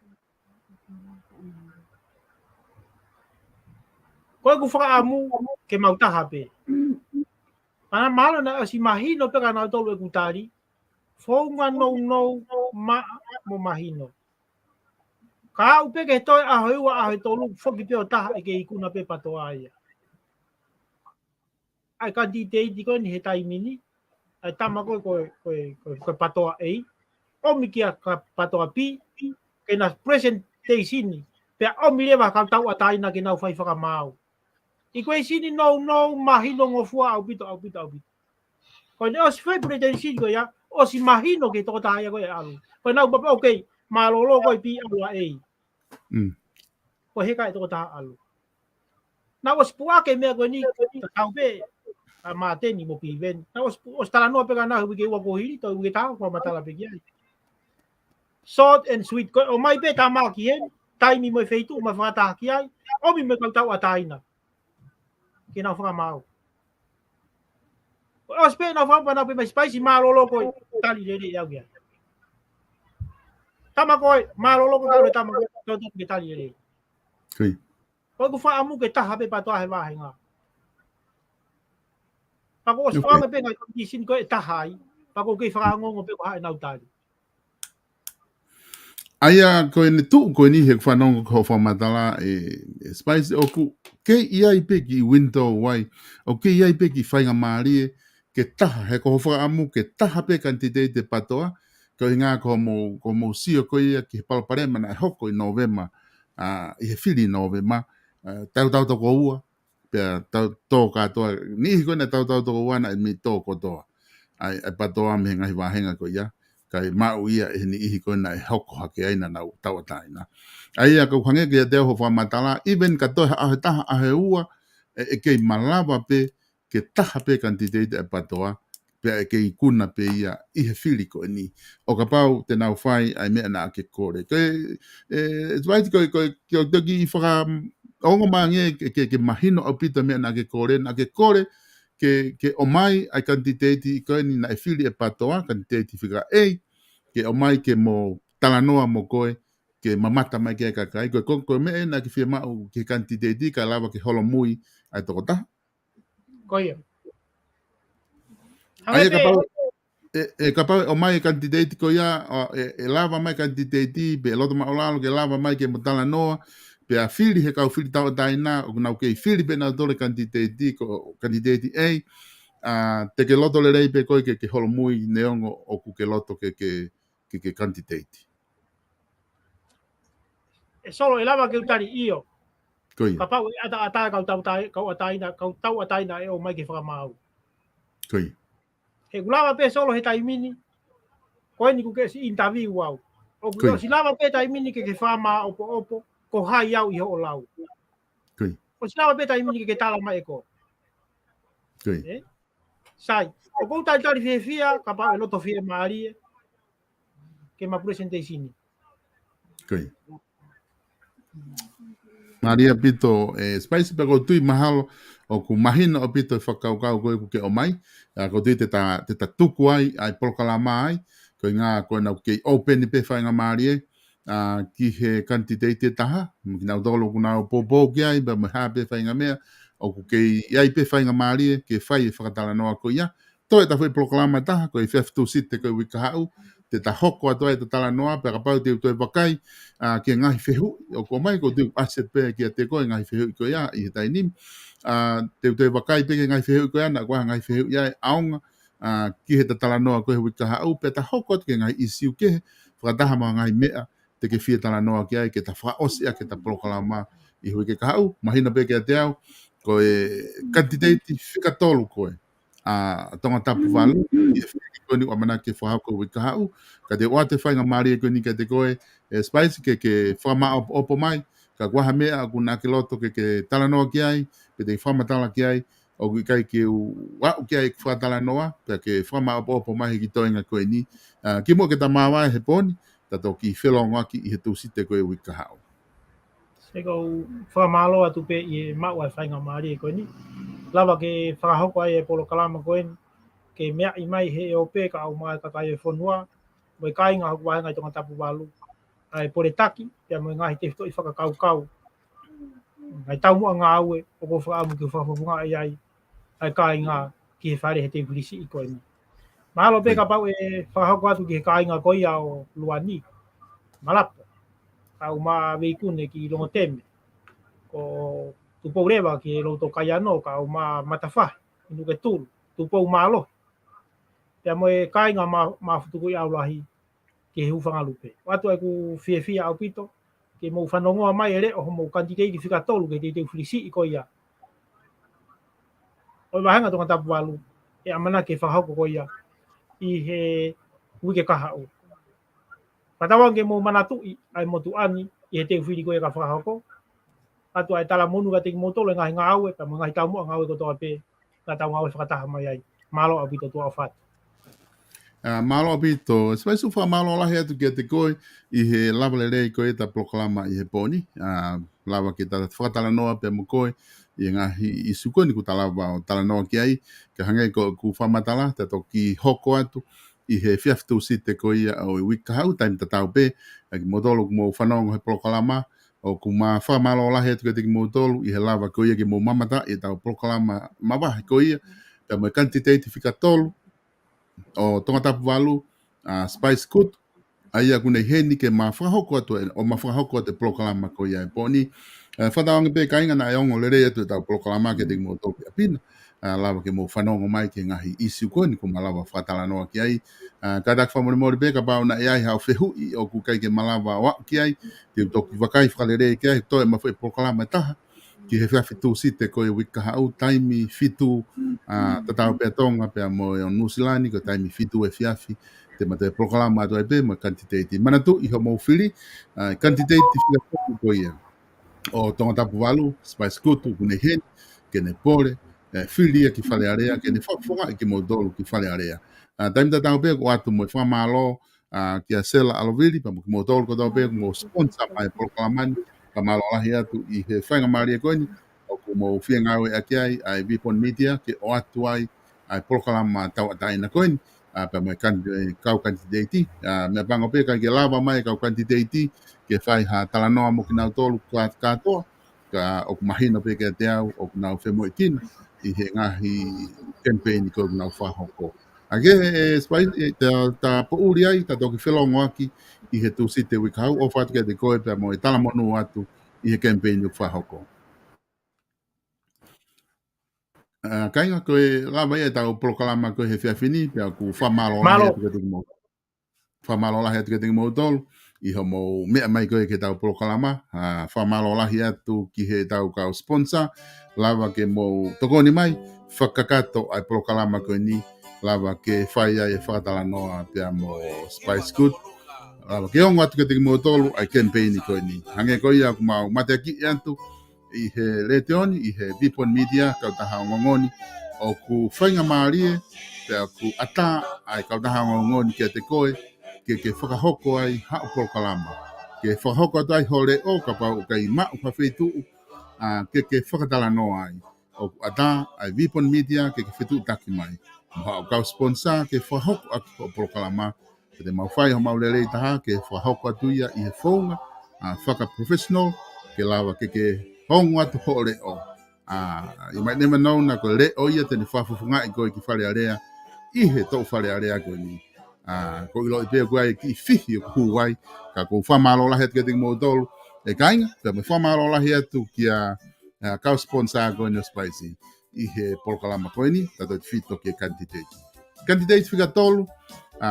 Koe ku whaka amu ke mautaha pe. Ana mahalo na si mahino peka na tolu e kutari. Whaunga no mo mahino. Ka au peke toi aho ua aho tolu whoki peo taha e ke ikuna pe patoa ia. Ai Kanititeiti koe ni he taimini. Ai tama koe patoa ei. Omi kia ka patoa pi. Ke na presentation. Pea omi lewa ka tau ataina ke nau whai whakamau. I koe sini no mahino ngofua au pito. Koe ne osi whai presentation koe ia. Osi mahino ke toko taha ia koe alu. Koe nau bapa okei. Malolo koe pi alua ei. Koe heka e toko taha alu. Na osi puake mea koe ni. Tau pe. A mateni mo pi ven. Na osi tala noa peka nahu wike ua kohiri. Toi wike taha kua matala peki ai. Short and sweet. Koe o mai pe tamaki hen. Taimi mo e feitu. O mai whakataha ki ai. Omi me kau tau ataina. Ke nau whakamau. Osi pe nau whampa nau pe mai spicy malolo koe. Tali lere iau kia. Tama koe, malolo ko tau le tama koe, tau ke tali lere. Koe. Koe ku wha amu ke taha pe patoa he wahe ngā. Pako osi whanga pe ngai competition koe taha ai. Pako kei whakangongo pe ko hae nau tali. Aia koe ne tuu koe ni he whanongo ko whamatala spicy o ku kei iai pe ki window wai, o kei iai pe ki whainga maarie, ke taha, he ko whaamu ke taha pe Kanititeiti patoa, ko i ngā ko mo sio koe ia ki he palapare mana e hoko i Novema, i he whiri Novema, tau toko ua, pia tau katoa, nihi koe na tau toko ua na e mi tō kotoa, ai patoa me ngahi wahenga koe ia, kai mau ia e ni ihi koe na e hoko hake aina na tau ataina. Aia kau hange ke te ho whamatala, even ka toi ahe taha ahe ua, e kei malawa pe, ke taha pe Kanititeiti e patoa, pe e kei kuna pe ia i he whiri koe ni. O ka pau te nau whai ai mea na ake kore. Koe o toki i whaka ongo maange ke mahino au pita mea na ake kore, ke o mai ai Kanititeiti koe ni na e whiri e patoa, Kanititeiti whika ei, ke o mai ke mo talanoa mo koe, ke mamata mai ke kakai, koe mea na ke whia mau ke Kanititeiti ka lawa ke holo mui ai toko taha. Koe. Aia ka pau o mai Kanititeiti ko ia, e lava mai Kanititeiti, pe loto maolalo ke lava mai ke mo talanoa, pe a whiri he kau whiri tau taina, o nau kei whiri pe nau tole Kanititeiti, ko Kanititeiti ei, te ke loto le rei pe koe ke holo mui neongo o ku ke loto ke Kanititeiti. E solo e lava ke utari io. Koia. Ka pau ata kau tau ataina e o mai ke whakamau. Koia. He gulawa pe solo he taimini, koe ni ku ke si interview wau. O ku si lava pe taimini ke whama opo, ko hai au i ho o lau. Koia. O si lava pe taimini ke tala mai e ko. Koia. Sai, o kou tai tari fia, ka pau e loto fia maari ke ma presentation. Koia. Maria pito spicy pe ko tui mahalo o ku mahina o pito e whakaukau koe ku ke o mai. Ko tui te ta tuku ai Polokalama ai. Ko ngā koe nau kei open i pe whai ngā Maria. Ki he Kanititeiti taha. Ki nau dolo ku nau popo ki ai. Ba me haa pe whai ngā mea. O ku kei iai pe whai ngā Maria. Ke whai e whakatala noa ko ia. Toi ta whai Polokalama taha. Ko i wheftu site koe wika hau. Te ta hoko atoa e ta tala noa. Pe ka pau te utoi wakai. Ki ngahi whehu, o ko mai ko te aset pe ki a te koe ngahi whehu ko ia i he tainim. Te wakai pe ki ngahi whehu ko ia, na koe ngahi whehu ia e aonga, ki he ta tala noa koe wika hau, pe ta hokot ki ngahi isiu ke he, whakataha mga ngahi mea, te ke whia tala noa ki ai, ke ta whaosi a ke ta Polokalama i hui ke kahau, mahina pe ki a te au, ko e Quantitative whikatolu koe, tonga tapu walu, i e whiki koe ni wamana ke whahau ko wika hau, ka te oa te whainga maari e koe ni ka te koe, spice ke whama opo mai, ka waha mea aku nā ke loto ke talanoa ki ai, pe te whama tala ki ai, o ki kai ke wau ki ai wha talanoa, ke whama opo mai ki toinga koe ni. Ki mua ke ta mawai he poni, tato ki whelonga ki i he tūsite koe wika hao. Se kou whamalo atu pe i mau ai whainga maari e koe ni. Lava ke whakahoko ai e Polokalama koe ni, ke mea i mai he o pe ka au mai ka kai e whonua, mai kai ngā hoku wahenga i tonga tapu walu. Ai pore taki, pia mo ngahi te whito i whakakau. Ai tau mua ngā aue, o ko whakaamu ki whakafunga ai ai kai ngā ki he whare he te whirisi i koe ni. Mahalo pe ka pau e whakahoko atu ki he kai ngā koia o Luani, Malapa, au mā veikune ki Longo Teme, ko tupou rewa ki e roto kai anō ka au mā matawhahi, inu ke tūru, tupou mālo. Pia mo e kai ngā mā futuku i aulahi, ke he ufanga lupe. Watu ai ku fia au pito, ke mou whanongoa mai ere o mou Quantitative whikatolu ke te whirisi i koia. O wahanga tonga tapu walu, e amana ke whahauko koia i he wike kahau. Patawang ke mou manatu ai motu ani i he te whiri koia ka whahauko. Atu ai tala monu ka te motolo ngahi ngā aue, pa ngahi tau mua ngā aue kotoa pe, ngā tau ngā aue whakataha mai ai. Malo au pito tua o whatu. Malo pito, spice ufa malo lahi atu ki te koe i he lava le rei koe ta Polokalama i he poni. Lava ki ta whakatala noa pe mo koe i ngahi i sukoni ku talawa o tala noa ki ai. Ka hangai ko ku whamatala, te toki hoko atu i he whiaftu site koe ia o i wika hau, taim ta tau pe, ki modolo ku mo whanongo he Polokalama, o ku ma whamalo lahi atu ki te modolo i he lava koe ia ki mo mamata i tau Polokalama Mavahe koe ia, pe mo Kanititeiti Fale Alea o tonga tapu walu, spice kut, ai aku nei heni ke ma whahoko atu, o ma whahoko atu Polokalama ko ia e poni. Whatawangi pe kainga na eongo le rei atu tau Polokalama ke te mo toki apina, lava ke mo whanongo mai ke ngahi isi koe ni ko malawa whatala noa ki ai. Ka tak whamore mori pe ka pao na e ai hao whehu i o ku kai ke malawa wa ki ai, te toki wakai whale rei ki ai, toi ma whai Polokalama taha, ki he whiawhitu site koe wika hau, taimi fitu, tatau pe tonga pe mo e o Nusilani, ko taimi fitu e whiawhi, te mate Polokalama atu ai pe, ma Quantitative. Manatu i ho mo whiri, Quantitative Fale Alea koe ia. O tonga tapu walu, spice kutu, kune hen, kene pore, whiri ki Fale Alea, kene whakawhaka ki mo dolu ki Fale Alea. Taimi tatau pe, ko atu mo e whamalo, ki a sela aloviri, pa mo ki mo dolu ko tau pe, mo sponsor mai Polokalamani, ka malo lahi atu i he whainga maari e koe ni, o ku mo whia ngawe ake ai Vipon Media, ke o atu ai Polokalama tau ataina koe ni, pa mai kau Quantitative, mea pango pe, kai ke lava mai kau Quantitative, ke whai ha talanoa mo ki nau tolu katoa, ka o ku mahina pe ke te au, o ku nau whemo i tina, i he ngahi campaign i koe nau whahoko. Ake ta po uri ai, ta toki whelongo aki, i he tu site wikahau, o whatu ke te koe pe mo e talamonu atu, i he campaign i whahoko. Kainga koe lava ia tau Polokalama koe he whiawhini, pia ku whamalo lahi atu ke te mo. Whamalo lahi atu ke te mo tolu, Iho mo mea mai koe ke tau Polokalama, whamalo lahi atu ki he tau kau sponsor, lava ke mo tokoni mai, whakakato ai Polokalama koe ni, lava ke whai ai e whakatala noa pia mo Spice Good, lava ke ongo atu ke tiki mo tolu ai campaign koe ni. Hange koe ia ku mau mate aki atu, i he Leteoni, i he Vipon Media, kau taha ngongoni, o ku whainga maarie, pia ku ata ai kau taha ngongoni ke te koe, ke whakahoko ai hao Polokalama. Ke whakahoko atu ai hore o ka pau kai mau whawhetu ke whakatala no ai. O ata ai Vipon Media ke whetu taki mai. Mahao kau sponsor ke whakahoko atu Polokalama. Ke te mau whai ho mau lelei taha ke whakahoko atu ia i he whaunga. Whaka professional ke lawa ke hongo atu hore o. You might never know na ko le o ia tene whafufunga i koe ki Fale Alea. I he tau Fale Alea koe ni. Ko ilo i pia kuai ki fihi o kuai ka ko whamalo lahi atu ke mo tolu e kainga ka me whamalo lahi atu ki a kau sponsor ko no spicy i he Polokalama koe ni tato i fito ke Kanititeiti fika tolu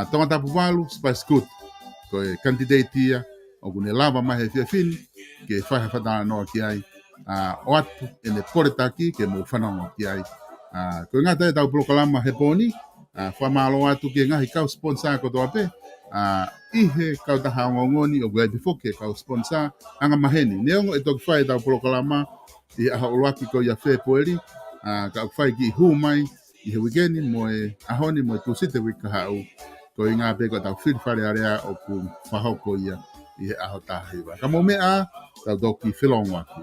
tonga tapu walu Spice Good ko e Kanititeiti ia o kune lava mahe fia fini ke whahe whatana noa ki ai o atu e ne poretaki ke mo whanonga ki ai ko ngata e tau Polokalama he poni whamalo atu ke ngahi kau sponsor ko toa pe i he kau taha ngongoni o gui bifoke kau sponsor anga maheni neongo e toki whai tau Polokalama i aha uruaki ko ia whē poeri kau whai ki hu mai i he wikeni mo e ahoni mo e tusite wika hau ko i ngā pe ko tau Fale Alea o ku whahoko ia i he aho tahiwa ka mo mea tau toki whilongo aki